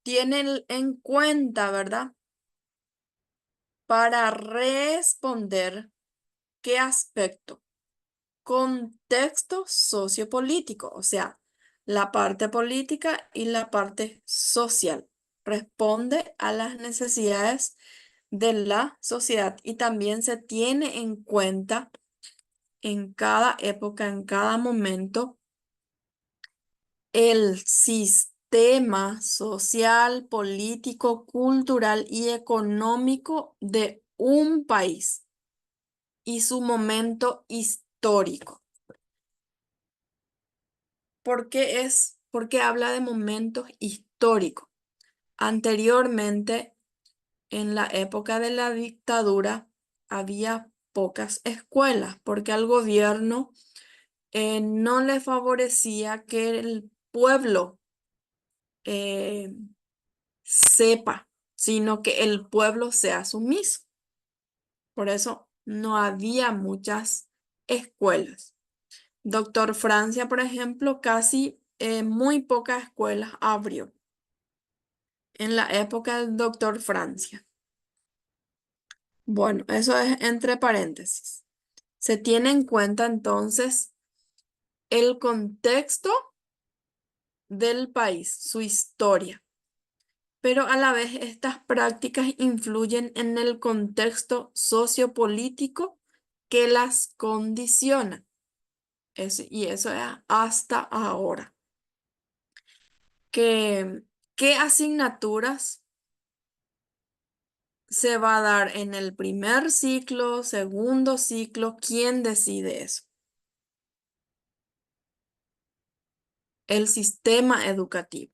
Speaker 1: tiene en cuenta, ¿verdad? Para responder qué aspecto. Contexto sociopolítico, o sea, la parte política y la parte social. Responde a las necesidades de la sociedad y también se tiene en cuenta en cada época, en cada momento, el sistema social, político, cultural y económico de un país y su momento histórico. ¿Por qué habla de momentos históricos? Anteriormente, en la época de la dictadura, había pocas escuelas porque al gobierno no le favorecía que el pueblo eh, sepa, sino que el pueblo sea sumiso. Por eso no había muchas escuelas. Doctor Francia, por ejemplo, casi muy pocas escuelas abrió en la época del doctor Francia. Bueno, eso es entre paréntesis. Se tiene en cuenta entonces el contexto del país, su historia, pero a la vez estas prácticas influyen en el contexto sociopolítico que las condiciona. Y eso es hasta ahora. ¿Qué asignaturas se va a dar en el primer ciclo, segundo ciclo? ¿Quién decide eso? El sistema educativo.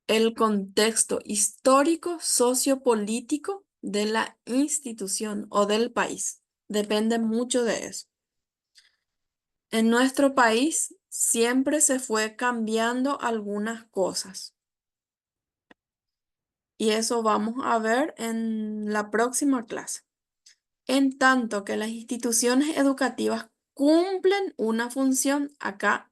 Speaker 1: El contexto histórico, sociopolítico de la institución o del país. Depende mucho de eso. En nuestro país siempre se fue cambiando algunas cosas. Y eso vamos a ver en la próxima clase. En tanto que las instituciones educativas cumplen una función, acá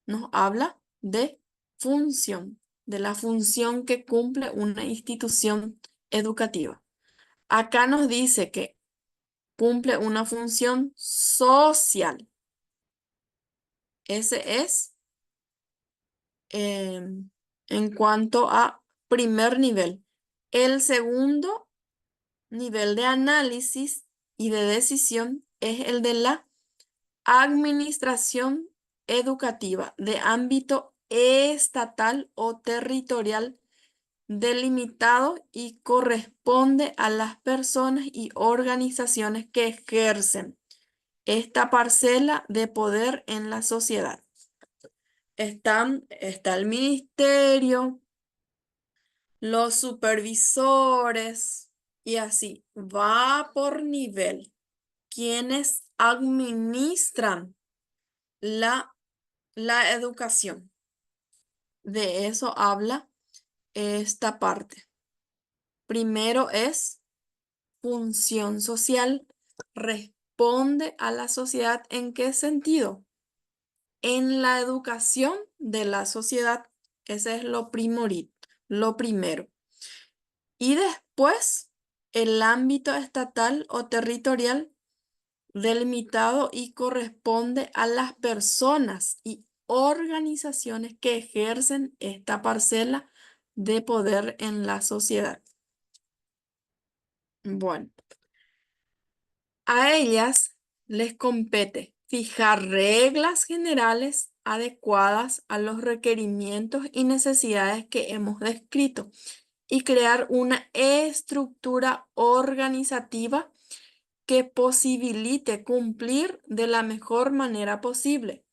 Speaker 1: nos habla de función, de la función que cumple una institución educativa. Acá nos dice que cumple una función social. Ese es en cuanto a primer nivel. El segundo nivel de análisis y de decisión es el de la administración educativa de ámbito estatal o territorial delimitado y corresponde a las personas y organizaciones que ejercen esta parcela de poder en la sociedad. Está el ministerio, los supervisores y así. Va por nivel. Quienes administran la educación. De eso habla esta parte. Primero es función social. Responde a la sociedad. ¿En qué sentido? En la educación de la sociedad. Ese es lo primero. Y después, el ámbito estatal o territorial delimitado y corresponde a las personas y organizaciones que ejercen esta parcela de poder en la sociedad. Bueno, a ellas les compete fijar reglas generales adecuadas a los requerimientos y necesidades que hemos descrito y crear una estructura organizativa que posibilite cumplir de la mejor manera posible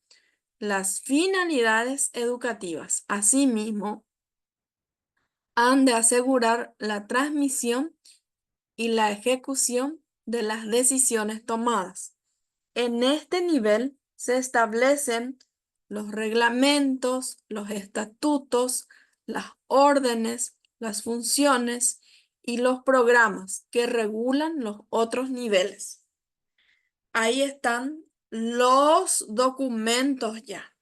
Speaker 1: las finalidades educativas. Asimismo, han de asegurar la transmisión y la ejecución de las decisiones tomadas. En este nivel se establecen los reglamentos, los estatutos, las órdenes, las funciones y los programas que regulan los otros niveles. Ahí están los documentos ya.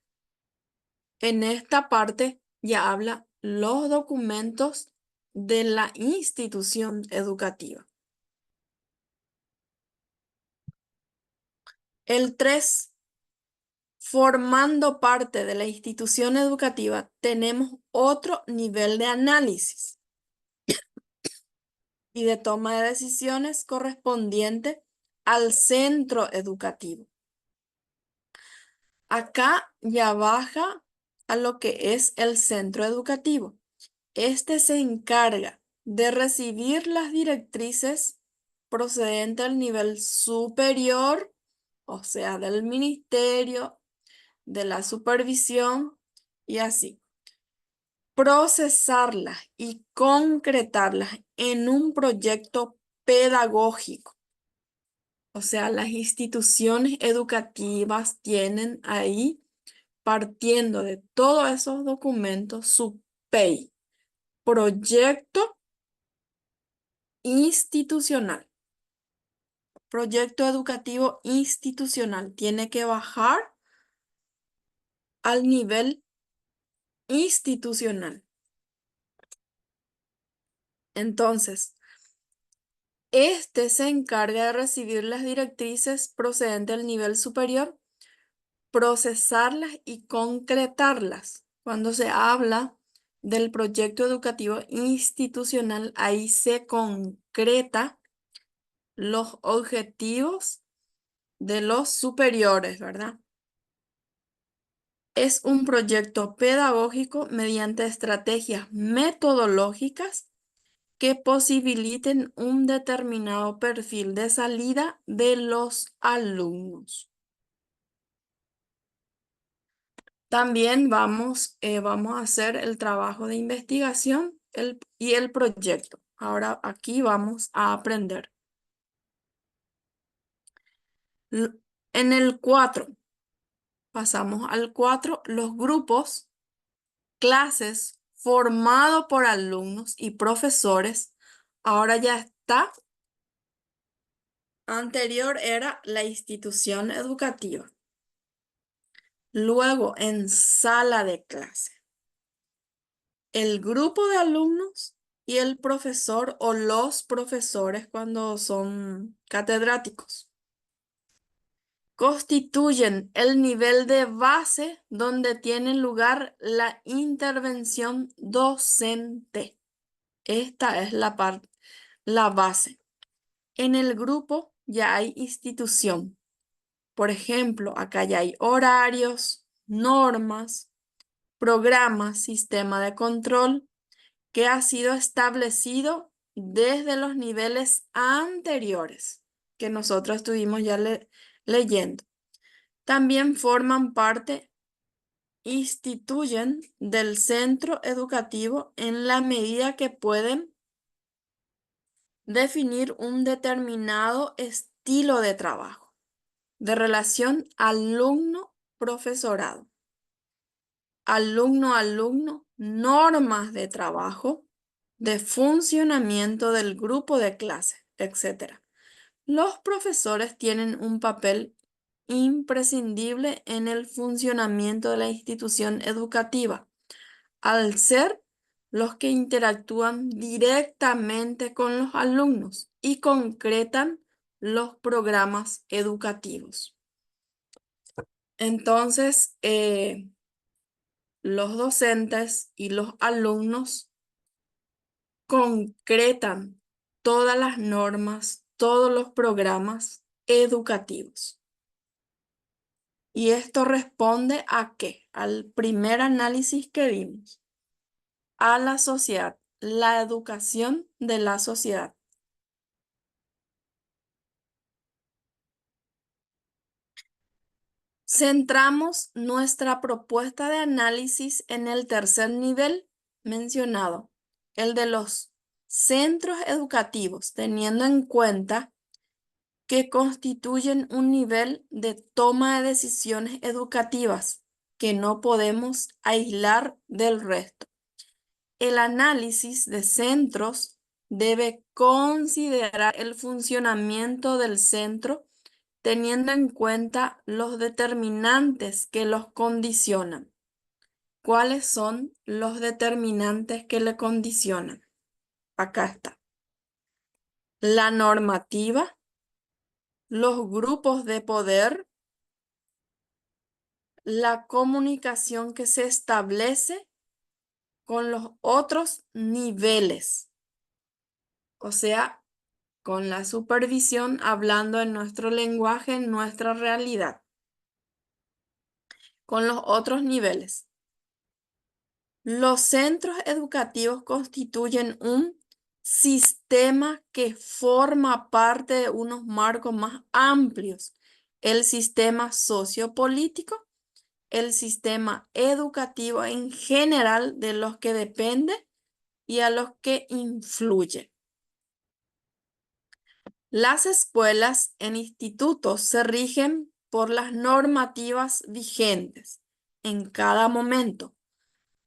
Speaker 1: En esta parte ya habla los documentos de la institución educativa. El 3, formando parte de la institución educativa, tenemos otro nivel de análisis y de toma de decisiones correspondiente al centro educativo. Acá ya baja a lo que es el centro educativo. Este se encarga de recibir las directrices procedentes del nivel superior, o sea, del ministerio, de la supervisión y así. Procesarlas y concretarlas en un proyecto pedagógico. O sea, las instituciones educativas tienen ahí, partiendo de todos esos documentos, su PEI, proyecto institucional. Proyecto educativo institucional. Tiene que bajar al nivel institucional. Entonces, este se encarga de recibir las directrices procedentes del nivel superior, procesarlas y concretarlas. Cuando se habla del proyecto educativo institucional, ahí se concreta los objetivos de los superiores, ¿verdad? Es un proyecto pedagógico mediante estrategias metodológicas que posibiliten un determinado perfil de salida de los alumnos. También vamos a hacer el trabajo de investigación y el proyecto. Ahora aquí vamos a aprender. En el 4, pasamos al 4, los grupos, clases formado por alumnos y profesores. Ahora ya está Anterior era la institución educativa. Luego en sala de clase. El grupo de alumnos y el profesor o los profesores cuando son catedráticos constituyen el nivel de base donde tiene lugar la intervención docente. Esta es la base. En el grupo ya hay institución. Por ejemplo, acá ya hay horarios, normas, programas, sistema de control que ha sido establecido desde los niveles anteriores que nosotros estuvimos ya leyendo. También forman parte, instituyen del centro educativo en la medida que pueden definir un determinado estilo de trabajo, de relación alumno-profesorado, alumno-alumno, normas de trabajo, de funcionamiento del grupo de clase, etc. Los profesores tienen un papel imprescindible en el funcionamiento de la institución educativa, al ser los que interactúan directamente con los alumnos y concretan los programas educativos. Entonces, los docentes y los alumnos concretan todas las normas, todos los programas educativos. Y esto responde ¿a qué? Al primer análisis que vimos. A la sociedad, la educación de la sociedad. Centramos nuestra propuesta de análisis en el tercer nivel mencionado, el de los centros educativos, teniendo en cuenta que constituyen un nivel de toma de decisiones educativas que no podemos aislar del resto. El análisis de centros debe considerar el funcionamiento del centro teniendo en cuenta los determinantes que los condicionan. ¿Cuáles son los determinantes que le condicionan? Acá está. La normativa, los grupos de poder, la comunicación que se establece con los otros niveles, o sea, con la supervisión hablando en nuestro lenguaje, en nuestra realidad, con los otros niveles. Los centros educativos constituyen un sistema que forma parte de unos marcos más amplios, el sistema sociopolítico, el sistema educativo en general de los que depende y a los que influye. Las escuelas en institutos se rigen por las normativas vigentes en cada momento,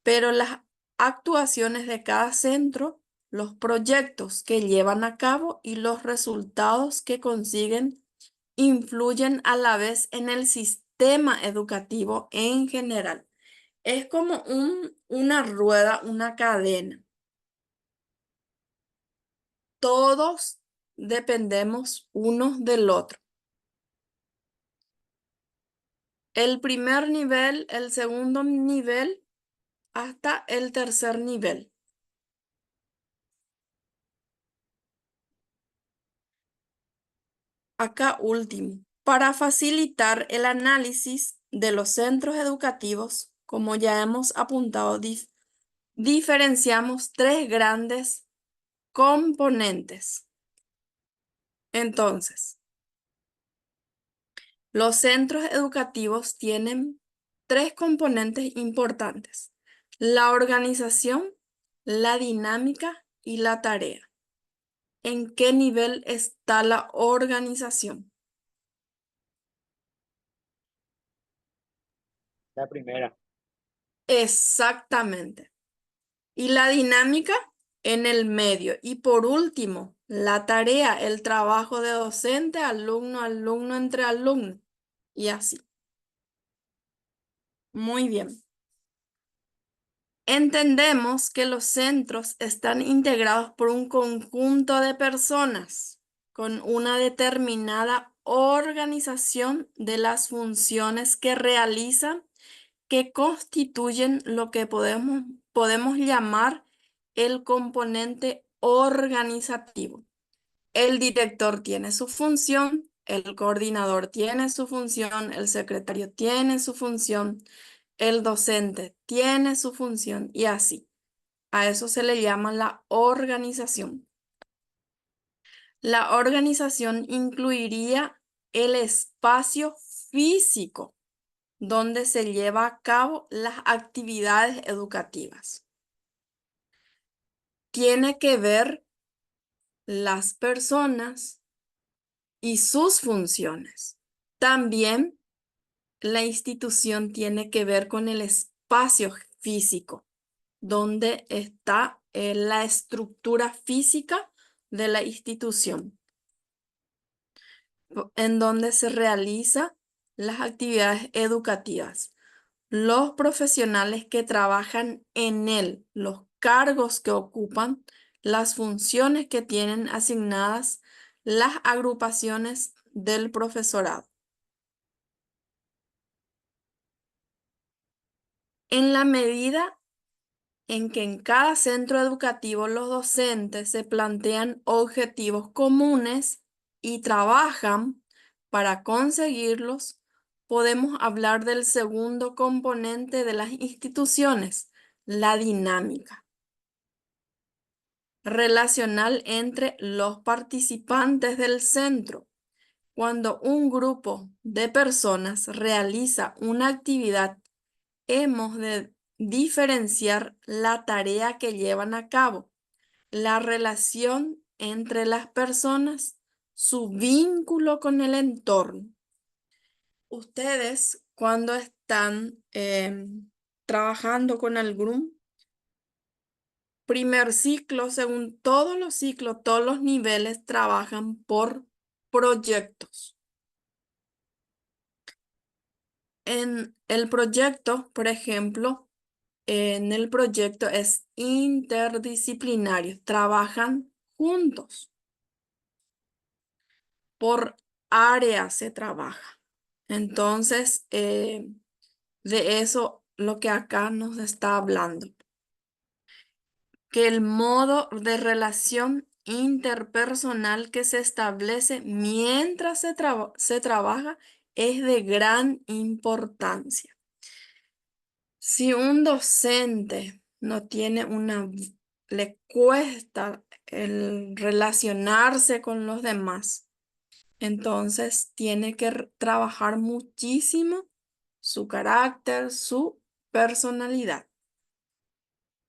Speaker 1: pero las actuaciones de cada centro, los proyectos que llevan a cabo y los resultados que consiguen influyen a la vez en el sistema educativo en general. Es como una rueda, una cadena. Todos dependemos unos del otro. El primer nivel, el segundo nivel, hasta el tercer nivel. Acá último. Para facilitar el análisis de los centros educativos, como ya hemos apuntado, diferenciamos tres grandes componentes. Entonces, los centros educativos tienen tres componentes importantes: la organización, la dinámica y la tarea. ¿En qué nivel está la organización?
Speaker 7: La primera.
Speaker 1: Exactamente. Y la dinámica en el medio. Y por último, la tarea, el trabajo de docente, alumno, alumno entre alumno y así. Muy bien. Entendemos que los centros están integrados por un conjunto de personas con una determinada organización de las funciones que realizan, que constituyen lo que podemos llamar el componente organizativo. El director tiene su función, el coordinador tiene su función, el secretario tiene su función, el docente tiene su función y así. A eso se le llama la organización. La organización incluiría el espacio físico donde se lleva a cabo las actividades educativas. Tiene que ver las personas y sus funciones. También la institución tiene que ver con el espacio físico, donde está la estructura física de la institución, en donde se realizan las actividades educativas. Los profesionales que trabajan en él, los cargos que ocupan, las funciones que tienen asignadas las agrupaciones del profesorado. En la medida en que en cada centro educativo los docentes se plantean objetivos comunes y trabajan para conseguirlos, podemos hablar del segundo componente de las instituciones, la dinámica relacional entre los participantes del centro. Cuando un grupo de personas realiza una actividad, hemos de diferenciar la tarea que llevan a cabo, la relación entre las personas, su vínculo con el entorno. Ustedes, cuando están trabajando con algún primer ciclo, según todos los ciclos, todos los niveles trabajan por proyectos. En el proyecto, por ejemplo, en el proyecto es interdisciplinario, trabajan juntos. Por área se trabaja. Entonces, de eso lo que acá nos está hablando. Que el modo de relación interpersonal que se establece mientras se trabaja es de gran importancia. Si un docente no tiene le cuesta el relacionarse con los demás, entonces tiene que trabajar muchísimo su carácter, su personalidad.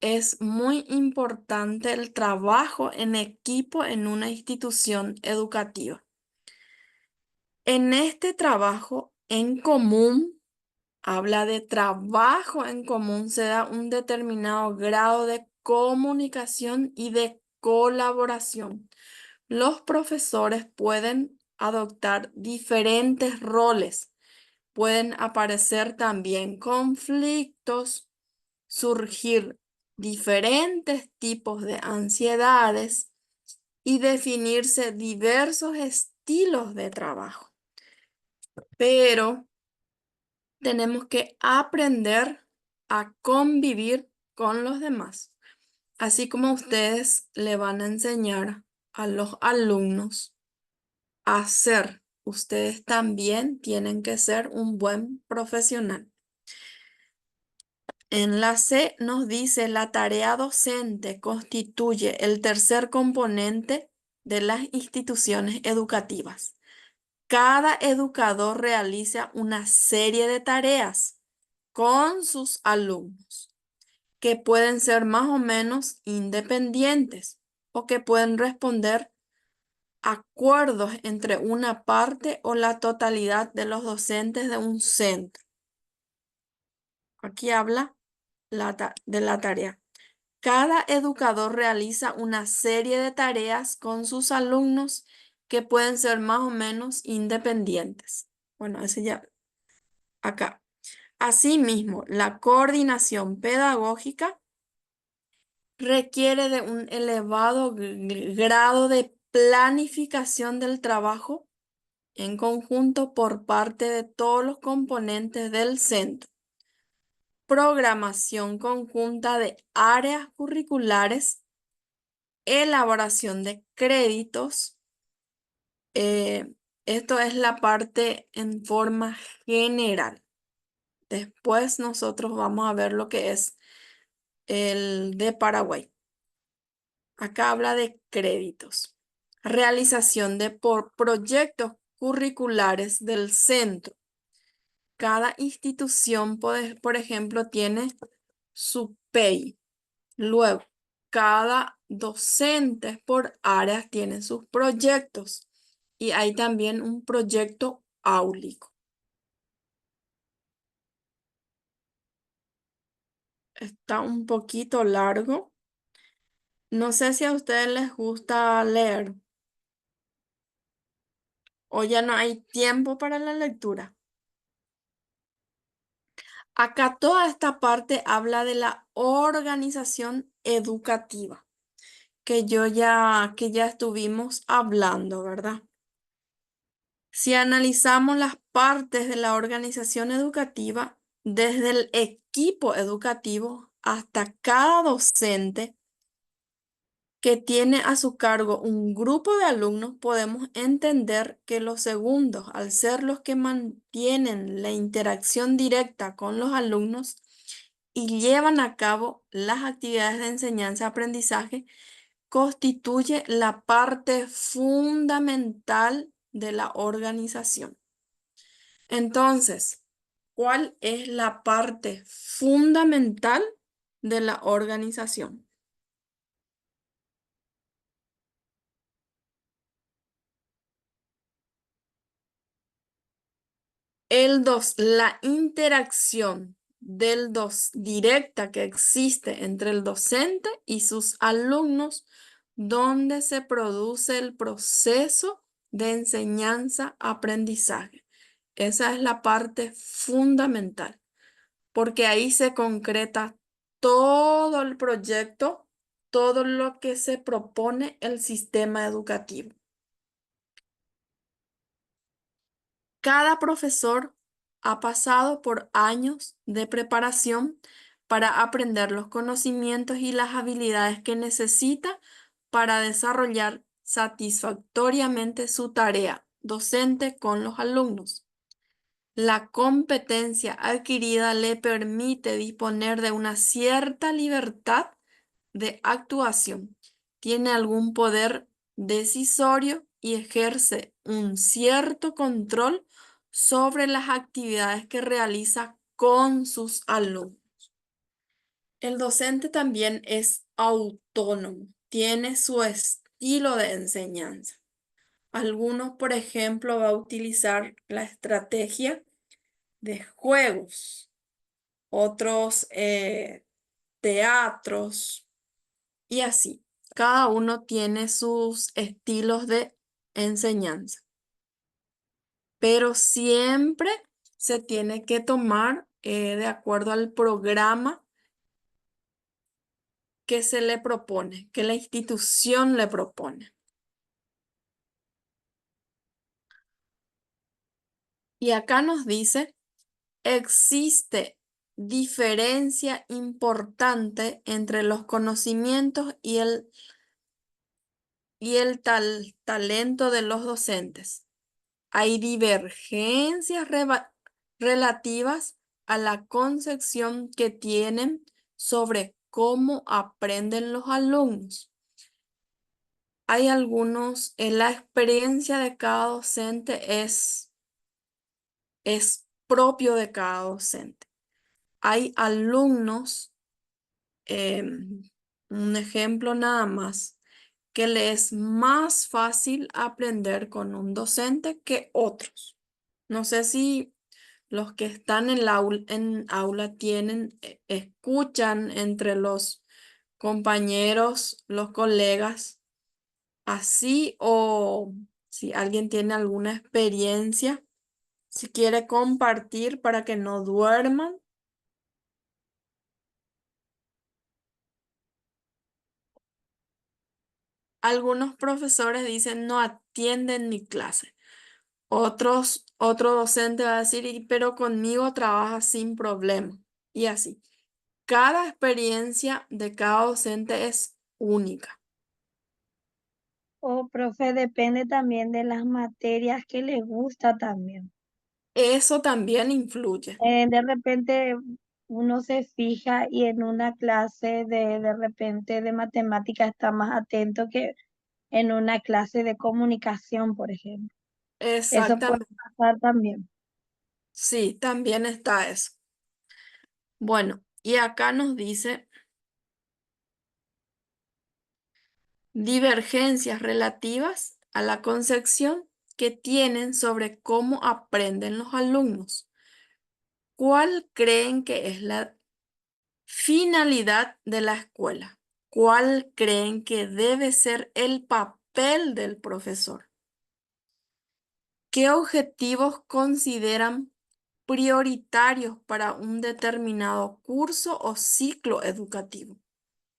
Speaker 1: Es muy importante el trabajo en equipo en una institución educativa. En este trabajo en común, habla de trabajo en común, se da un determinado grado de comunicación y de colaboración. Los profesores pueden adoptar diferentes roles, pueden aparecer también conflictos, surgir diferentes tipos de ansiedades y definirse diversos estilos de trabajo. Pero tenemos que aprender a convivir con los demás, así como ustedes le van a enseñar a los alumnos a ser. Ustedes también tienen que ser un buen profesional. En la C nos dice la tarea docente constituye el tercer componente de las instituciones educativas. Cada educador realiza una serie de tareas con sus alumnos que pueden ser más o menos independientes o que pueden responder acuerdos entre una parte o la totalidad de los docentes de un centro. Aquí habla de la tarea. Cada educador realiza una serie de tareas con sus alumnos que pueden ser más o menos independientes. Bueno, ese ya acá. Asimismo, la coordinación pedagógica requiere de un elevado grado de planificación del trabajo en conjunto por parte de todos los componentes del centro. Programación conjunta de áreas curriculares, elaboración de créditos. Esto es la parte en forma general. Después nosotros vamos a ver lo que es el de Paraguay. Acá habla de créditos. Realización de proyectos curriculares del centro. Cada institución, por ejemplo, tiene su PEI. Luego, cada docente por áreas tiene sus proyectos. Y hay también un proyecto áulico. Está un poquito largo. No sé si a ustedes les gusta leer o ya no hay tiempo para la lectura. Acá toda esta parte habla de la organización educativa, que ya estuvimos hablando, ¿verdad? Si analizamos las partes de la organización educativa, desde el equipo educativo hasta cada docente que tiene a su cargo un grupo de alumnos, podemos entender que los segundos, al ser los que mantienen la interacción directa con los alumnos y llevan a cabo las actividades de enseñanza-aprendizaje, constituye la parte fundamental de la organización. Entonces, ¿cuál es la parte fundamental de la organización? La interacción directa que existe entre el docente y sus alumnos, donde se produce el proceso de enseñanza-aprendizaje. Esa es la parte fundamental, porque ahí se concreta todo el proyecto, todo lo que se propone el sistema educativo. Cada profesor ha pasado por años de preparación para aprender los conocimientos y las habilidades que necesita para desarrollar satisfactoriamente su tarea docente con los alumnos. La competencia adquirida le permite disponer de una cierta libertad de actuación, tiene algún poder decisorio y ejerce un cierto control sobre las actividades que realiza con sus alumnos. El docente también es autónomo, tiene su estilo de enseñanza. Algunos, por ejemplo, va a utilizar la estrategia de juegos, otros teatros y así. Cada uno tiene sus estilos de enseñanza, pero siempre se tiene que tomar de acuerdo al programa que se le propone, que la institución le propone. Y acá nos dice, existe diferencia importante entre los conocimientos y el talento de los docentes. Hay divergencias relativas a la concepción que tienen sobre cómo aprenden los alumnos. Hay algunos, la experiencia de cada docente es propio de cada docente. Hay alumnos, un ejemplo nada más, que le es más fácil aprender con un docente que otros. No sé si los que están en aula tienen, escuchan entre los compañeros, los colegas, así, o si alguien tiene alguna experiencia, si quiere compartir para que no duerman. Algunos profesores dicen no atienden mi clase. Otro docente va a decir, pero conmigo trabaja sin problema". Y así. Cada experiencia de cada docente es única.
Speaker 5: O, profe, depende también de las materias que les gusta también.
Speaker 1: Eso también influye.
Speaker 5: De repente uno se fija y en una clase de repente de matemática está más atento que en una clase de comunicación, por ejemplo. Eso puede
Speaker 1: Exactamente.
Speaker 5: pasar también.
Speaker 1: Sí, también está eso. Bueno, y acá nos dice divergencias relativas a la concepción que tienen sobre cómo aprenden los alumnos. ¿Cuál creen que es la finalidad de la escuela? ¿Cuál creen que debe ser el papel del profesor? ¿Qué objetivos consideran prioritarios para un determinado curso o ciclo educativo?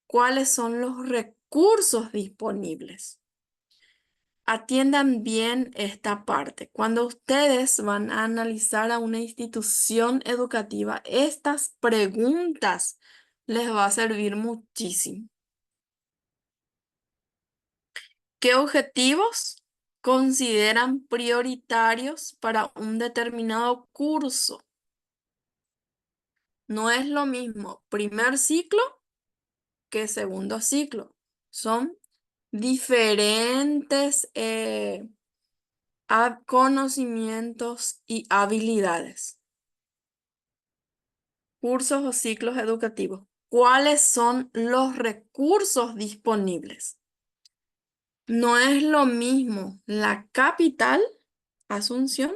Speaker 1: ¿Cuáles son los recursos disponibles? Atiendan bien esta parte. Cuando ustedes van a analizar a una institución educativa, estas preguntas les va a servir muchísimo. ¿Qué objetivos consideran prioritarios para un determinado curso? No es lo mismo primer ciclo que segundo ciclo. Son diferentes conocimientos y habilidades. Cursos o ciclos educativos. ¿Cuáles son los recursos disponibles? No es lo mismo la capital, Asunción,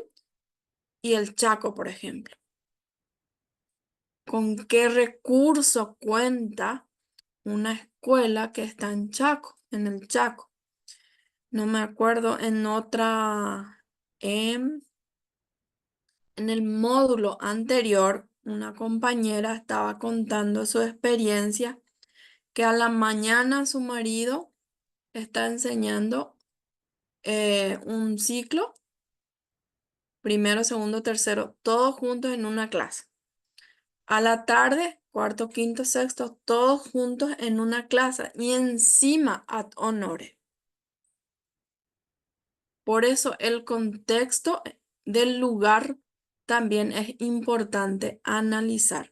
Speaker 1: y el Chaco, por ejemplo. ¿Con qué recurso cuenta una escuela que está en Chaco, en el Chaco? No me acuerdo en otra, en el módulo anterior, una compañera estaba contando su experiencia que a la mañana su marido está enseñando un ciclo, primero, segundo, tercero, todos juntos en una clase. A la tarde, cuarto, quinto, sexto, todos juntos en una clase y encima ad honores. Por eso el contexto del lugar también es importante analizar.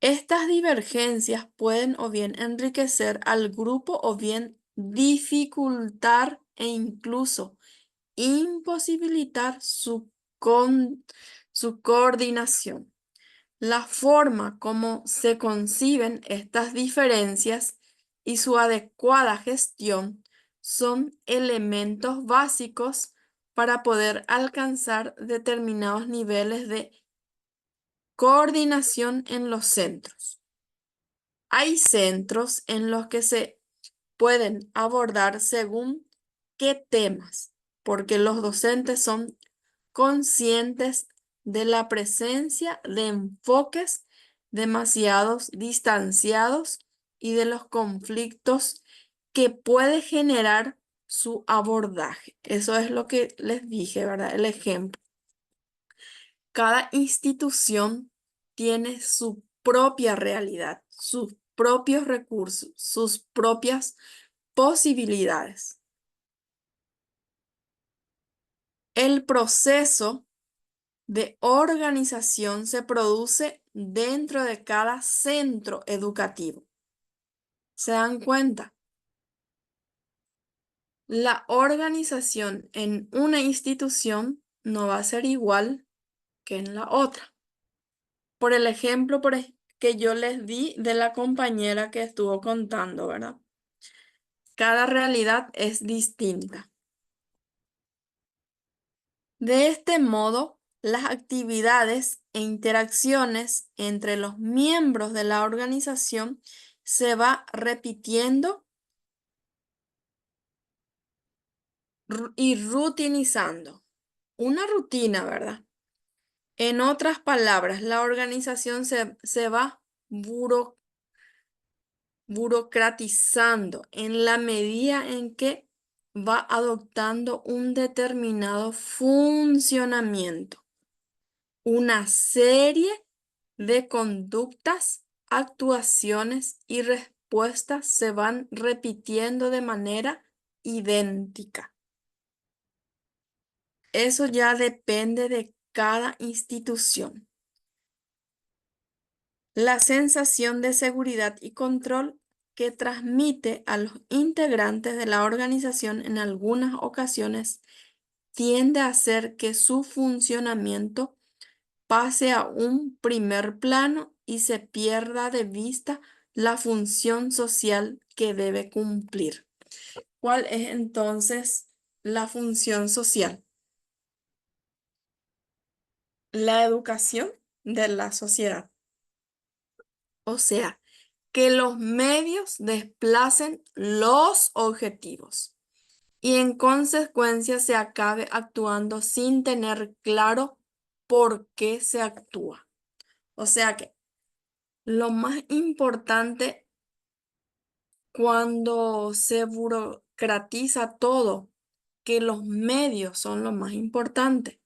Speaker 1: Estas divergencias pueden o bien enriquecer al grupo o bien dificultar e incluso imposibilitar su coordinación. La forma como se conciben estas diferencias y su adecuada gestión son elementos básicos para poder alcanzar determinados niveles de coordinación en los centros. Hay centros en los que se pueden abordar según qué temas, porque los docentes son conscientes de la presencia de enfoques demasiados distanciados y de los conflictos que puede generar su abordaje. Eso es lo que les dije, ¿verdad? El ejemplo. Cada institución tiene su propia realidad, sus propios recursos, sus propias posibilidades. El proceso de organización se produce dentro de cada centro educativo. ¿Se dan cuenta? La organización en una institución no va a ser igual que en la otra. Por el ejemplo que yo les di de la compañera que estuvo contando, ¿verdad? Cada realidad es distinta. De este modo, las actividades e interacciones entre los miembros de la organización se va repitiendo y rutinizando. Una rutina, ¿verdad? En otras palabras, la organización se va burocratizando en la medida en que va adoptando un determinado funcionamiento. Una serie de conductas, actuaciones y respuestas se van repitiendo de manera idéntica. Eso ya depende de cada institución. La sensación de seguridad y control que transmite a los integrantes de la organización en algunas ocasiones tiende a hacer que su funcionamiento pase a un primer plano y se pierda de vista la función social que debe cumplir. ¿Cuál es entonces la función social? La educación de la sociedad. O sea, que los medios desplacen los objetivos y en consecuencia se acabe actuando sin tener claro por qué se actúa. O sea que lo más importante cuando se burocratiza todo, que los medios son lo más importante.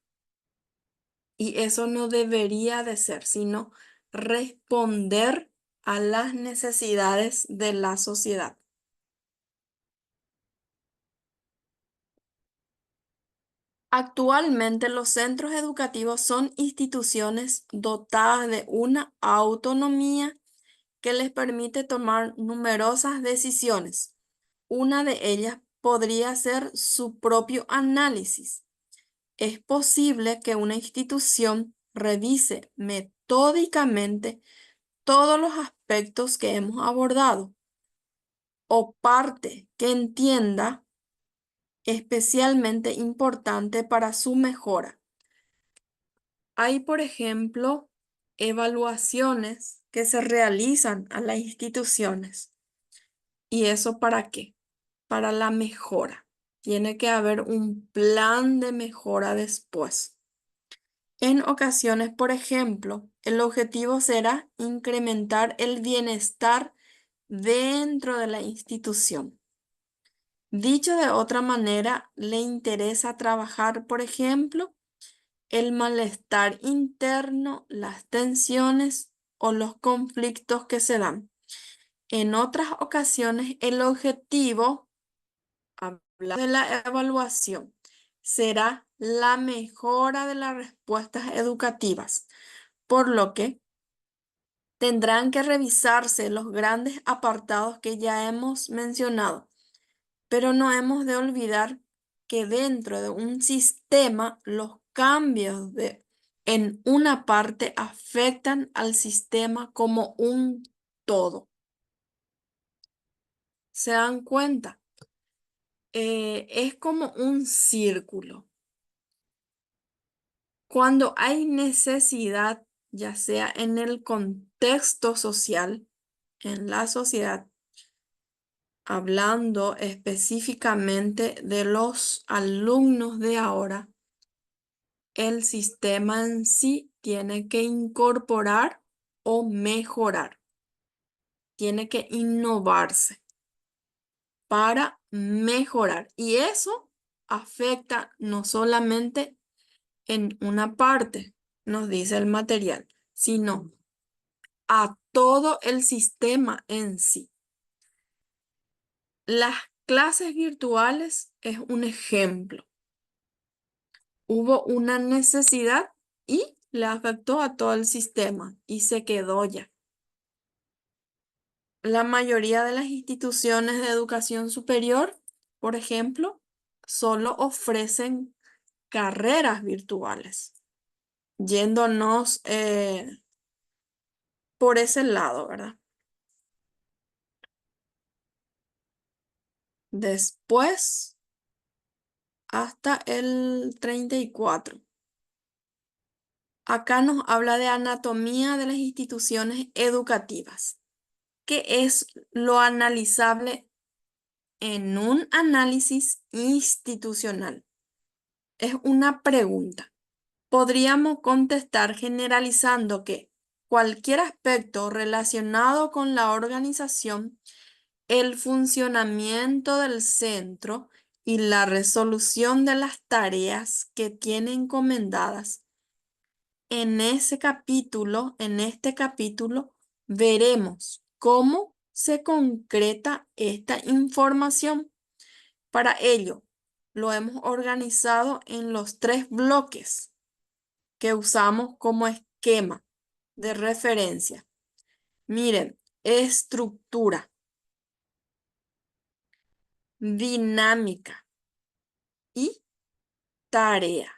Speaker 1: Y eso no debería de ser, sino responder a las necesidades de la sociedad. Actualmente los centros educativos son instituciones dotadas de una autonomía que les permite tomar numerosas decisiones. Una de ellas podría ser su propio análisis. Es posible que una institución revise metódicamente todos los aspectos que hemos abordado o parte que entienda especialmente importante para su mejora. Hay, por ejemplo, evaluaciones que se realizan a las instituciones. ¿Y eso para qué? Para la mejora. Tiene que haber un plan de mejora después. En ocasiones, por ejemplo, el objetivo será incrementar el bienestar dentro de la institución. Dicho de otra manera, le interesa trabajar, por ejemplo, el malestar interno, las tensiones o los conflictos que se dan. En otras ocasiones, el objetivo, hablando de la evaluación, será la mejora de las respuestas educativas, por lo que tendrán que revisarse los grandes apartados que ya hemos mencionado, pero no hemos de olvidar que dentro de un sistema los cambios en una parte afectan al sistema como un todo. ¿Se dan cuenta? Es como un círculo. Cuando hay necesidad, ya sea en el contexto social, en la sociedad, hablando específicamente de los alumnos de ahora, el sistema en sí tiene que incorporar o mejorar, tiene que innovarse para mejorar. Y eso afecta no solamente en una parte, nos dice el material, sino a todo el sistema en sí. Las clases virtuales es un ejemplo. Hubo una necesidad y le afectó a todo el sistema y se quedó ya. La mayoría de las instituciones de educación superior, por ejemplo, solo ofrecen carreras virtuales, yéndonos por ese lado, ¿verdad? Después, hasta el 34. Acá nos habla de anatomía de las instituciones educativas. ¿Qué es lo analizable en un análisis institucional? Es una pregunta. Podríamos contestar generalizando que cualquier aspecto relacionado con la organización, el funcionamiento del centro y la resolución de las tareas que tiene encomendadas. En este capítulo, veremos cómo se concreta esta información. Para ello, lo hemos organizado en los 3 bloques que usamos como esquema de referencia. Miren, estructura, dinámica y tarea.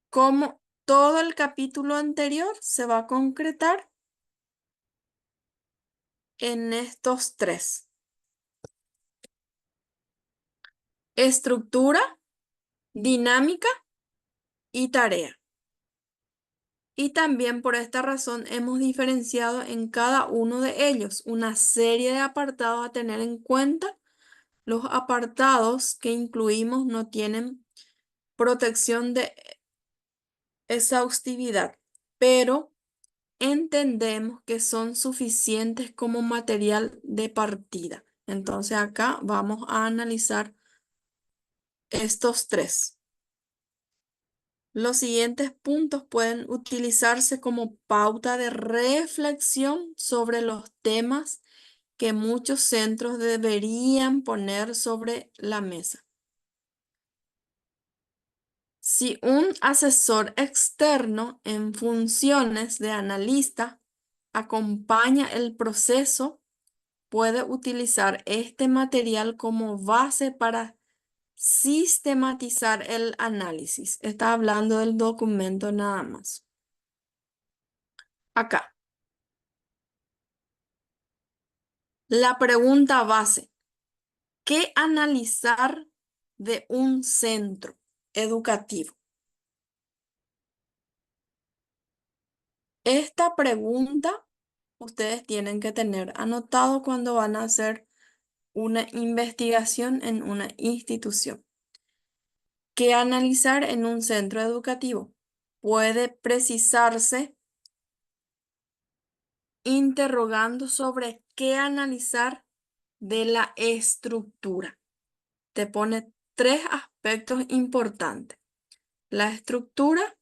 Speaker 1: Como todo el capítulo anterior se va a concretar en estos 3. Estructura, dinámica y tarea. Y también por esta razón hemos diferenciado en cada uno de ellos una serie de apartados a tener en cuenta. Los apartados que incluimos no tienen protección de exhaustividad, pero entendemos que son suficientes como material de partida. Entonces acá vamos a analizar estos 3. Los siguientes puntos pueden utilizarse como pauta de reflexión sobre los temas que muchos centros deberían poner sobre la mesa. Si un asesor externo en funciones de analista acompaña el proceso, puede utilizar este material como base para sistematizar el análisis. Está hablando del documento nada más. Acá. La pregunta base. ¿Qué analizar de un centro educativo? Esta pregunta ustedes tienen que tener anotado cuando van a hacer una investigación en una institución. ¿Qué analizar en un centro educativo? Puede precisarse interrogando sobre qué analizar de la estructura. Te pone 3 aspectos importantes: la estructura,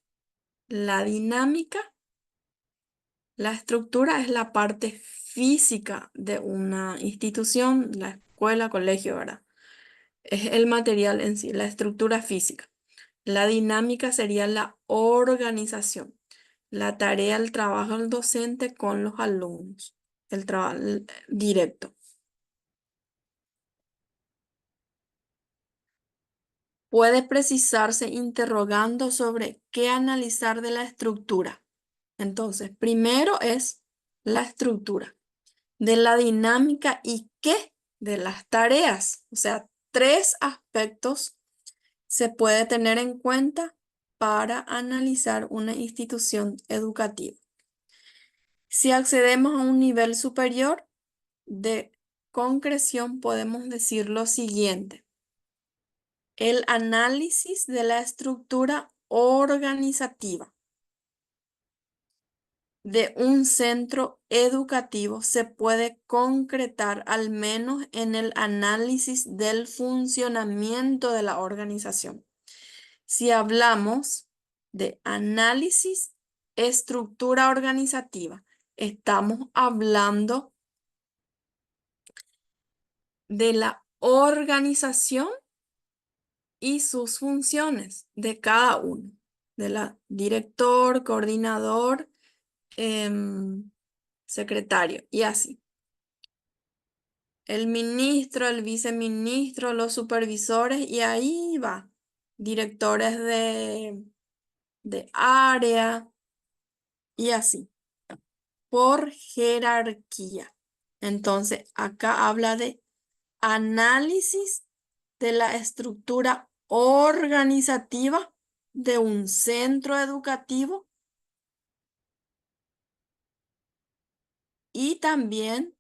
Speaker 1: la dinámica. La estructura es la parte física de una institución, la escuela, colegio, ¿verdad? Es el material en sí, la estructura física. La dinámica sería la organización, la tarea, el trabajo del docente con los alumnos, el trabajo directo. Puede precisarse interrogando sobre qué analizar de la estructura. Entonces, primero es la estructura, de la dinámica y qué de las tareas. O sea, 3 aspectos se puede tener en cuenta para analizar una institución educativa. Si accedemos a un nivel superior de concreción, podemos decir lo siguiente: el análisis de la estructura organizativa de un centro educativo se puede concretar al menos en el análisis del funcionamiento de la organización. Si hablamos de análisis, estructura organizativa, estamos hablando de la organización y sus funciones de cada uno, de la director, coordinador, secretario y así. El ministro, el viceministro, los supervisores y ahí va. Directores de área y así. Por jerarquía. Entonces, acá habla de análisis de la estructura organizativa de un centro educativo y también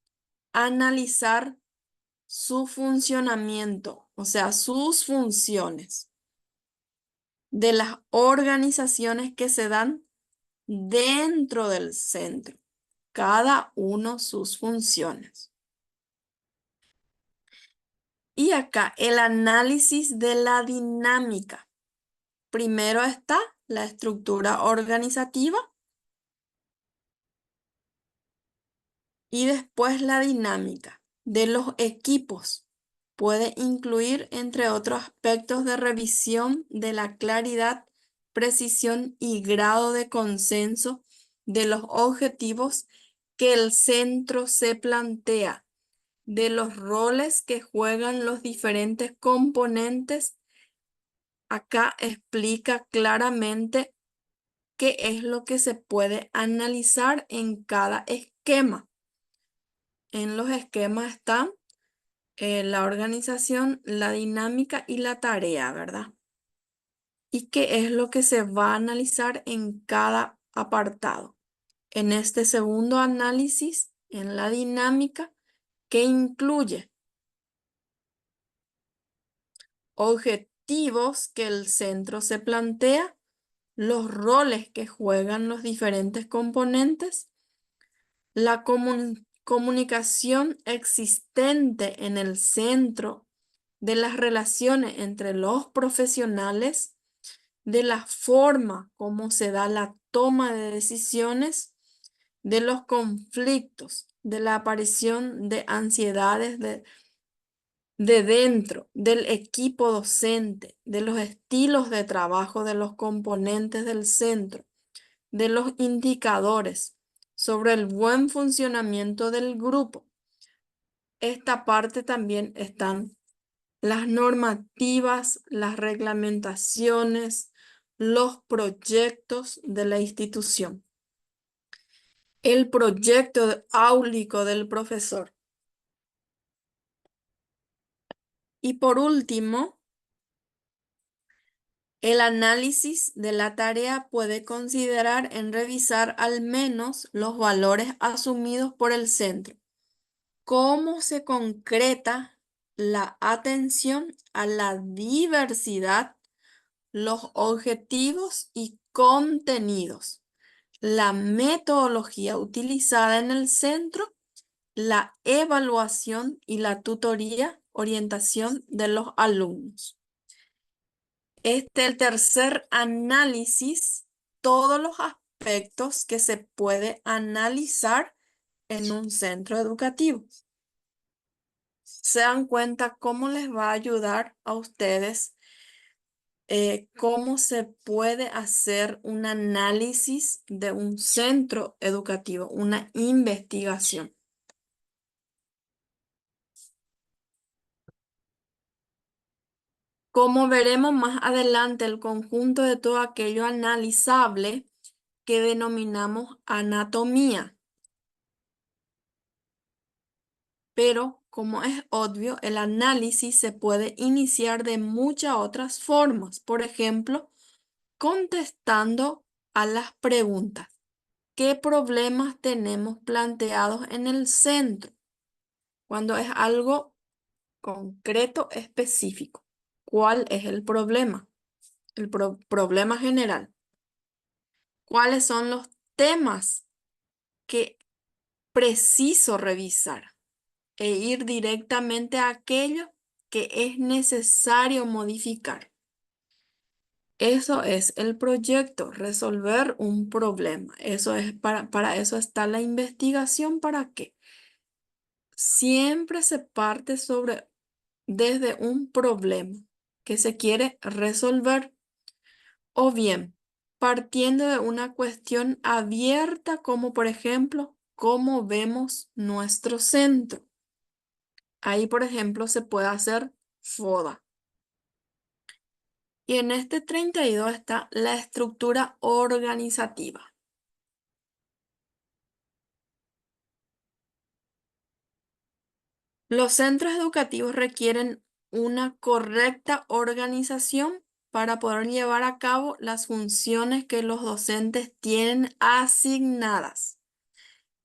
Speaker 1: analizar su funcionamiento, o sea, sus funciones de las organizaciones que se dan dentro del centro, cada uno sus funciones. Y acá el análisis de la dinámica. Primero está la estructura organizativa y después la dinámica de los equipos. Puede incluir, entre otros aspectos, de revisión de la claridad, precisión y grado de consenso de los objetivos que el centro se plantea, de los roles que juegan los diferentes componentes. Acá explica claramente qué es lo que se puede analizar en cada esquema. En los esquemas están la organización, la dinámica y la tarea, ¿verdad? ¿Y qué es lo que se va a analizar en cada apartado? En este segundo análisis, en la dinámica, ¿qué incluye? Objetivos que el centro se plantea, los roles que juegan los diferentes componentes, la comunicación existente en el centro de las relaciones entre los profesionales, de la forma como se da la toma de decisiones, de los conflictos, de la aparición de ansiedades de dentro del equipo docente, de los estilos de trabajo de los componentes del centro, de los indicadores sobre el buen funcionamiento del grupo. Esta parte también están las normativas, las reglamentaciones, los proyectos de la institución. El proyecto áulico del profesor. Y por último, el análisis de la tarea puede considerar en revisar al menos los valores asumidos por el centro. ¿Cómo se concreta la atención a la diversidad, los objetivos y contenidos, la metodología utilizada en el centro, la evaluación y la tutoría, orientación de los alumnos? El tercer análisis, todos los aspectos que se puede analizar en un centro educativo. Se dan cuenta cómo les va a ayudar a ustedes, cómo se puede hacer un análisis de un centro educativo, una investigación. Como veremos más adelante, el conjunto de todo aquello analizable que denominamos anatomía. Pero, como es obvio, el análisis se puede iniciar de muchas otras formas. Por ejemplo, contestando a las preguntas. ¿Qué problemas tenemos planteados en el centro? Cuando es algo concreto, específico. ¿Cuál es el problema? El problema general. ¿Cuáles son los temas que preciso revisar? E ir directamente a aquello que es necesario modificar. Eso es el proyecto, resolver un problema. Eso es para eso está la investigación. ¿Para qué? Siempre se parte desde un problema que se quiere resolver, o bien partiendo de una cuestión abierta, como por ejemplo, ¿cómo vemos nuestro centro? Ahí, por ejemplo, se puede hacer FODA. Y en este 32 está la estructura organizativa. Los centros educativos requieren una correcta organización para poder llevar a cabo las funciones que los docentes tienen asignadas.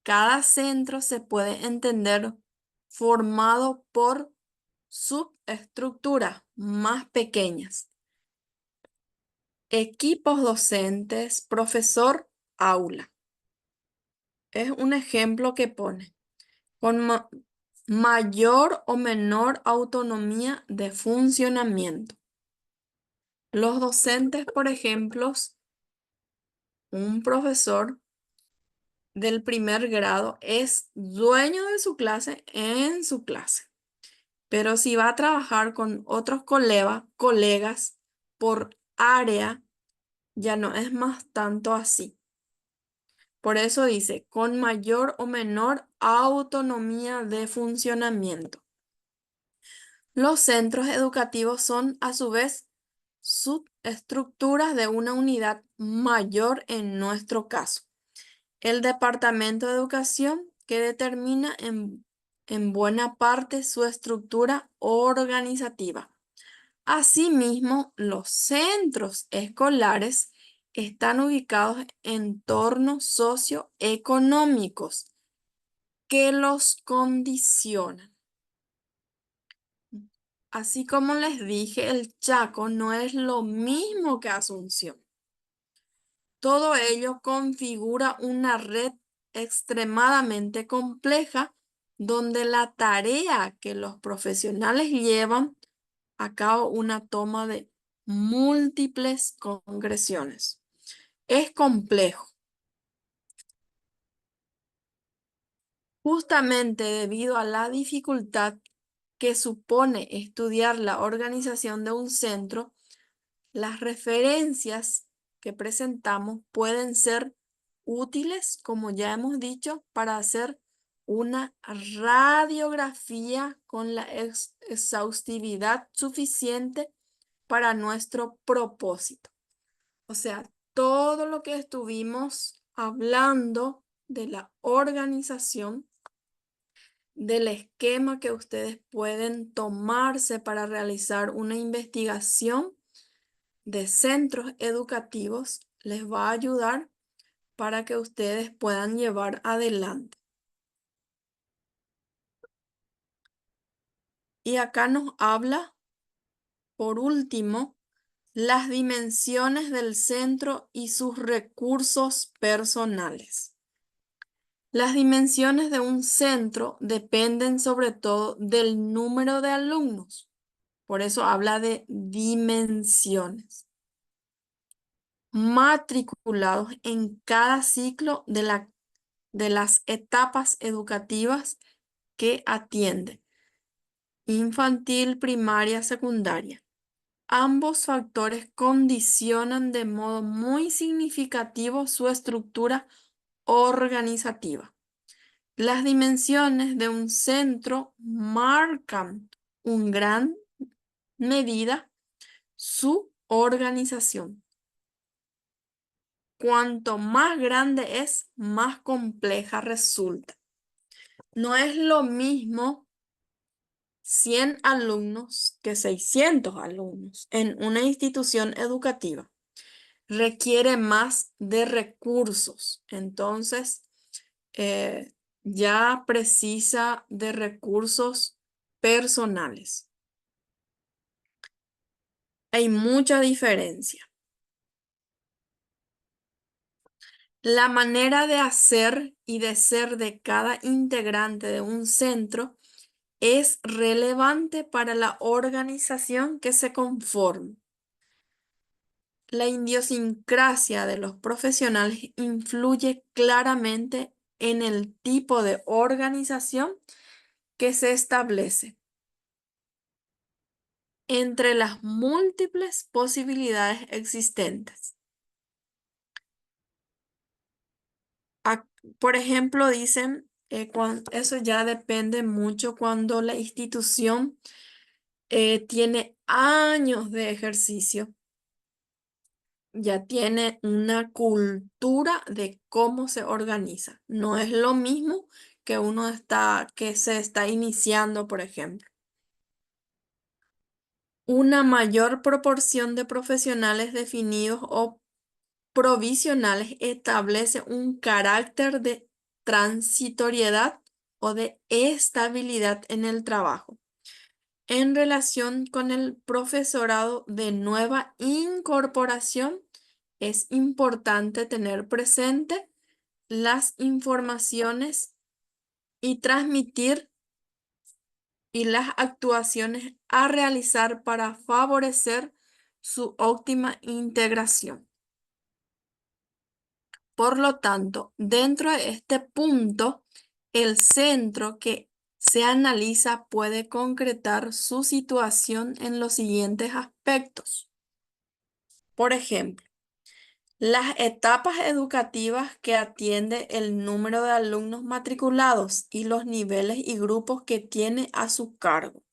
Speaker 1: Cada centro se puede entender formado por subestructuras más pequeñas. Equipos docentes, profesor, aula. Es un ejemplo que pone con mayor o menor autonomía de funcionamiento. Los docentes, por ejemplo, un profesor del primer grado es dueño de su clase en su clase. Pero si va a trabajar con otros colegas por área, ya no es más tanto así. Por eso dice, con mayor o menor autonomía de funcionamiento. Los centros educativos son, a su vez, subestructuras de una unidad mayor en nuestro caso. El Departamento de Educación que determina en buena parte su estructura organizativa. Asimismo, los centros escolares están ubicados en entornos socioeconómicos que los condicionan. Así como les dije, el Chaco no es lo mismo que Asunción. Todo ello configura una red extremadamente compleja donde la tarea que los profesionales llevan a cabo una toma de múltiples congresiones. Es complejo. Justamente debido a la dificultad que supone estudiar la organización de un centro, las referencias que presentamos pueden ser útiles, como ya hemos dicho, para hacer una radiografía con la exhaustividad suficiente para nuestro propósito. O sea, todo lo que estuvimos hablando de la organización, del esquema que ustedes pueden tomarse para realizar una investigación de centros educativos, les va a ayudar para que ustedes puedan llevar adelante. Y acá nos habla, por último, las dimensiones del centro y sus recursos personales. Las dimensiones de un centro dependen sobre todo del número de alumnos. Por eso habla de dimensiones. Matriculados en cada ciclo de las etapas educativas que atiende. Infantil, primaria, secundaria. Ambos factores condicionan de modo muy significativo su estructura organizativa. Las dimensiones de un centro marcan en gran medida su organización. Cuanto más grande es, más compleja resulta. No es lo mismo 100 alumnos que 600 alumnos en una institución educativa. Requiere más de recursos. Entonces, ya precisa de recursos personales. Hay mucha diferencia. La manera de hacer y de ser de cada integrante de un centro es relevante para la organización que se conforma. La idiosincrasia de los profesionales influye claramente en el tipo de organización que se establece. Entre las múltiples posibilidades existentes. Por ejemplo, dicen, eso ya depende mucho cuando la institución tiene años de ejercicio, ya tiene una cultura de cómo se organiza. No es lo mismo que que se está iniciando, por ejemplo. Una mayor proporción de profesionales definidos o provisionales establece un carácter de transitoriedad o de estabilidad en el trabajo. En relación con el profesorado de nueva incorporación, es importante tener presente las informaciones y transmitir y las actuaciones a realizar para favorecer su óptima integración. Por lo tanto, dentro de este punto, el centro que se analiza puede concretar su situación en los siguientes aspectos. Por ejemplo, las etapas educativas que atiende el número de alumnos matriculados y los niveles y grupos que tiene a su cargo.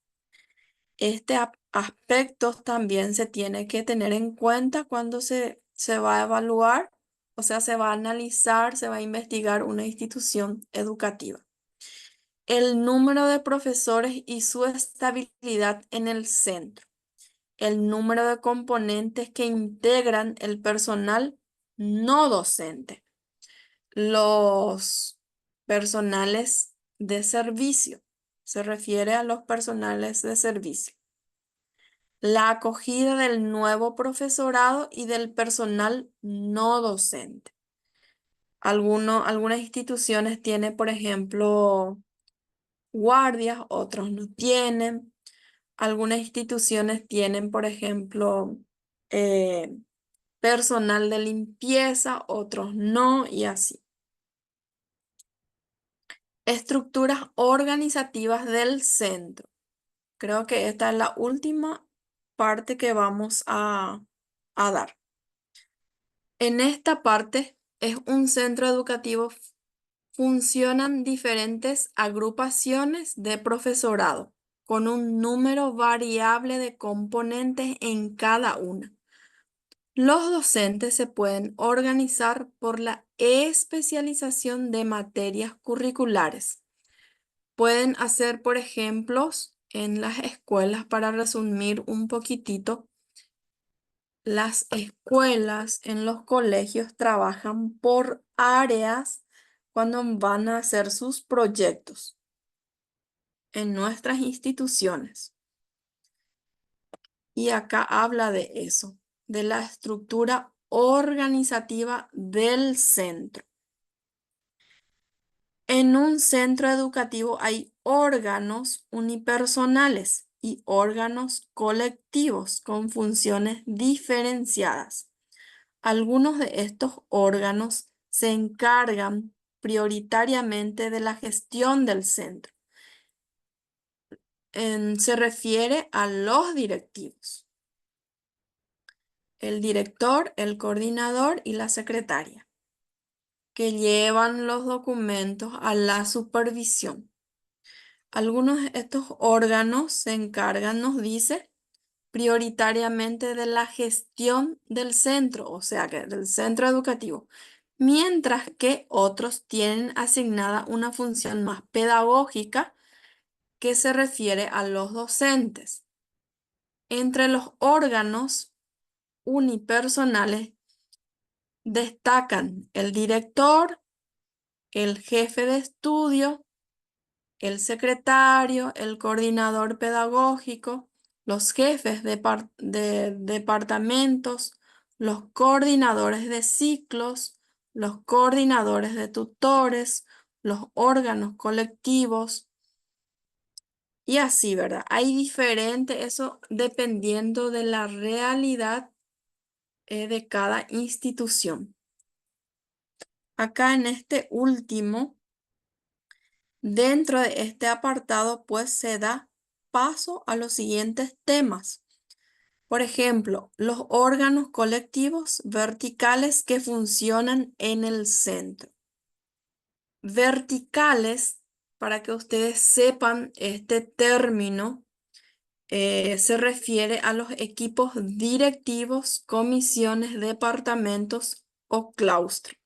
Speaker 1: Este aspecto también se tiene que tener en cuenta cuando se va a evaluar, o sea, se va a analizar, se va a investigar una institución educativa. El número de profesores y su estabilidad en el centro. El número de componentes que integran el personal no docente. Los personales de servicio. Se refiere a los personales de servicio. La acogida del nuevo profesorado y del personal no docente. Algunas instituciones tienen, por ejemplo, guardias, otros no tienen. Algunas instituciones tienen, por ejemplo, eh, personal de limpieza, otros no, y así. Estructuras organizativas del centro. Creo que esta es la última parte que vamos a dar. En esta parte es un centro educativo. Funcionan diferentes agrupaciones de profesorado con un número variable de componentes en cada una. Los docentes se pueden organizar por la especialización de materias curriculares. Pueden hacer, por ejemplo, en las escuelas, para resumir un poquitito, las escuelas en los colegios trabajan por áreas cuando van a hacer sus proyectos en nuestras instituciones. Y acá habla de eso, de la estructura organizativa del centro. En un centro educativo hay órganos unipersonales y órganos colectivos con funciones diferenciadas. Algunos de estos órganos se encargan prioritariamente de la gestión del centro. Se refiere a los directivos. El director, el coordinador y la secretaria, que llevan los documentos a la supervisión. Algunos de estos órganos se encargan, nos dice, prioritariamente de la gestión del centro, o sea, que del centro educativo, mientras que otros tienen asignada una función más pedagógica que se refiere a los docentes. Entre los órganos unipersonales destacan el director, el jefe de estudio, el secretario, el coordinador pedagógico, los jefes de departamentos, los coordinadores de ciclos, los coordinadores de tutores, los órganos colectivos y así, ¿verdad? Hay diferentes, eso dependiendo de la realidad de cada institución. Acá en este último, dentro de este apartado, pues se da paso a los siguientes temas. Por ejemplo, los órganos colectivos verticales que funcionan en el centro. Verticales, para que ustedes sepan este término, se refiere a los equipos directivos, comisiones, departamentos o claustro.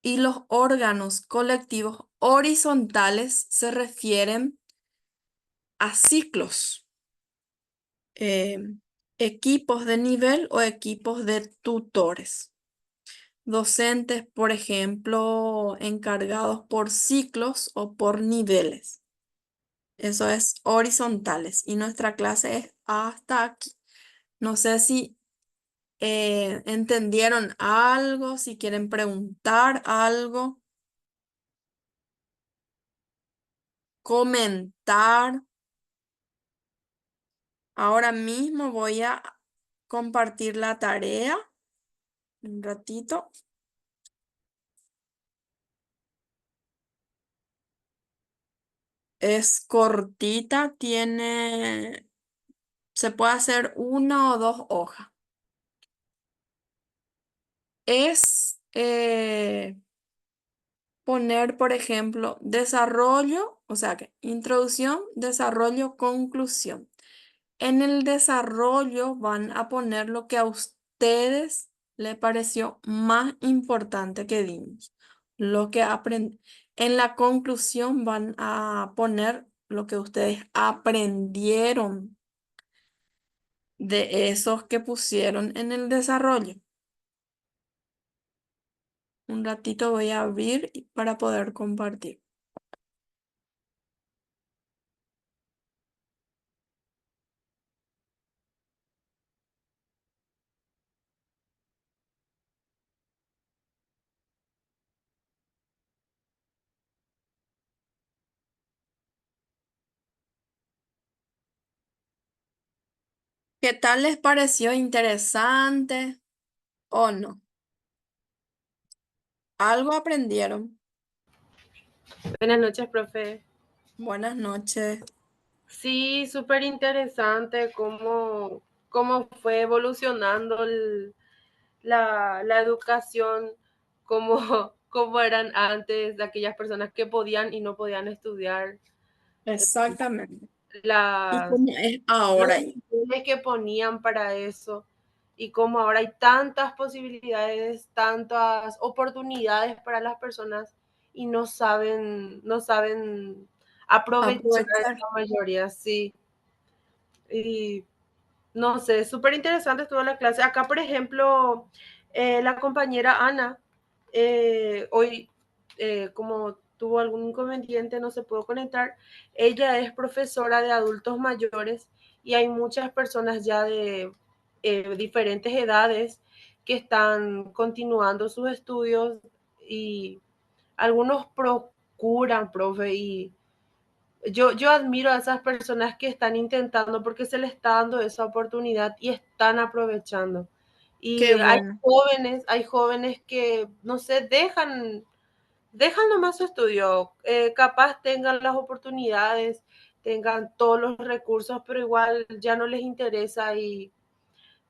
Speaker 1: Y los órganos colectivos horizontales se refieren a ciclos. eh, equipos de nivel o equipos de tutores. Docentes, por ejemplo, encargados por ciclos o por niveles. Eso es horizontales. Y nuestra clase es hasta aquí. No sé si entendieron algo, si quieren preguntar algo, comentar. Ahora mismo voy a compartir la tarea un ratito. Es cortita, se puede hacer una o dos hojas. Es poner, por ejemplo, desarrollo, o sea que introducción, desarrollo, conclusión. En el desarrollo van a poner lo que a ustedes les pareció más importante que dimos, lo que aprendí. En la conclusión van a poner lo que ustedes aprendieron de esos que pusieron en el desarrollo. Un ratito voy a abrir para poder compartir. ¿Qué tal les pareció? ¿Interesante o no? ¿Algo aprendieron?
Speaker 4: Buenas noches, profe.
Speaker 1: Buenas noches.
Speaker 4: Sí, súper interesante cómo fue evolucionando la educación, cómo eran antes de aquellas personas que podían y no podían estudiar,
Speaker 1: Exactamente. ¿Y
Speaker 4: las,
Speaker 1: cómo es
Speaker 4: los
Speaker 1: ahora?
Speaker 4: niveles que ponían para eso y cómo ahora hay tantas posibilidades, tantas oportunidades para las personas y no saben aprovechar
Speaker 1: Aprovechar.
Speaker 4: la mayoría, sí. Y no sé, súper interesante estuvo la clase. Acá, por ejemplo, la compañera Ana, hoy, como tuvo algún inconveniente, no se pudo conectar. Ella es profesora de adultos mayores y hay muchas personas ya de diferentes edades que están continuando sus estudios y algunos procuran, profe, y yo admiro a esas personas que están intentando porque se les está dando esa oportunidad y están aprovechando.
Speaker 1: Qué
Speaker 4: Y
Speaker 1: bueno.
Speaker 4: hay jóvenes que, no sé, dejan nomás su estudio, capaz tengan las oportunidades, tengan todos los recursos, pero igual ya no les interesa y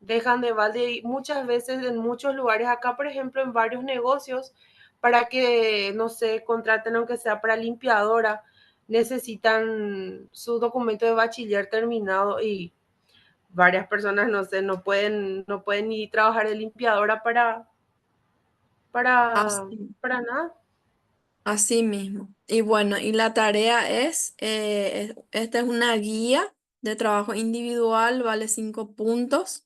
Speaker 4: dejan de balde y muchas veces en muchos lugares, acá por ejemplo en varios negocios, para que, no sé, contraten aunque sea para limpiadora, necesitan su documento de bachiller terminado y varias personas, no sé, no pueden ni trabajar de limpiadora para,
Speaker 1: Así,
Speaker 4: para nada.
Speaker 1: así mismo. Y bueno, y la tarea esta es una guía de trabajo individual, vale 5 puntos.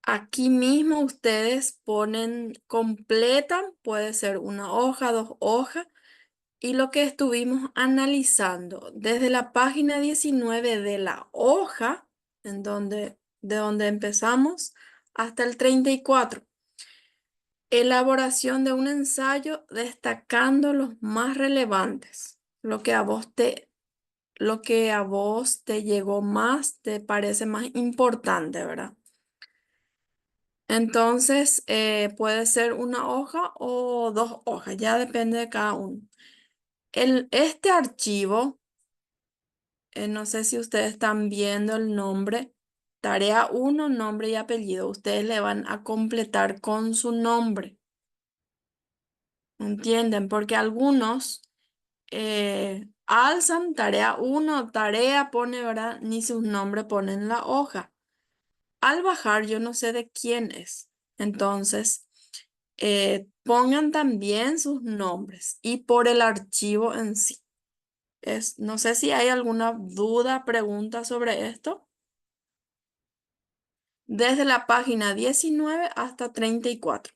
Speaker 1: Aquí mismo ustedes completan, puede ser una hoja, dos hojas, y lo que estuvimos analizando desde la página 19 de la hoja, de donde empezamos, hasta el 34. Elaboración de un ensayo destacando los más relevantes, lo que a vos te llegó más, te parece más importante, ¿verdad? Entonces, puede ser una hoja o dos hojas, ya depende de cada uno. Este archivo, no sé si ustedes están viendo el nombre, tarea uno, nombre y apellido. Ustedes le van a completar con su nombre, ¿entienden? Porque algunos alzan tarea uno, tarea pone, ¿verdad? Ni su nombre pone en la hoja. Al bajar, yo no sé de quién es. Entonces, pongan también sus nombres y por el archivo en sí. No sé si hay alguna duda, pregunta sobre esto. desde la página 19 hasta 34.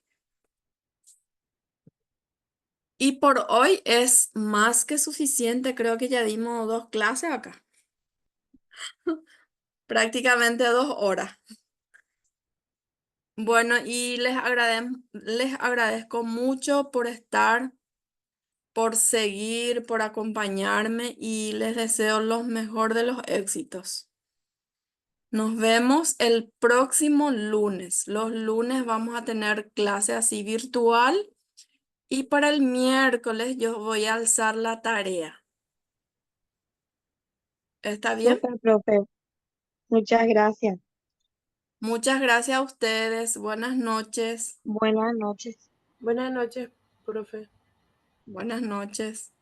Speaker 1: Y por hoy es más que suficiente, creo que ya dimos 2 clases acá. Prácticamente 2 horas. Bueno, y les agradezco mucho por estar, por seguir, por acompañarme y les deseo los mejor de los éxitos. Nos vemos el próximo lunes. Los lunes vamos a tener clase así virtual y para el miércoles yo voy a alzar la tarea. ¿Está bien?
Speaker 5: Súper, profe. Muchas gracias.
Speaker 1: Muchas gracias a ustedes. Buenas noches.
Speaker 5: Buenas noches.
Speaker 4: Buenas noches, profe.
Speaker 1: Buenas noches.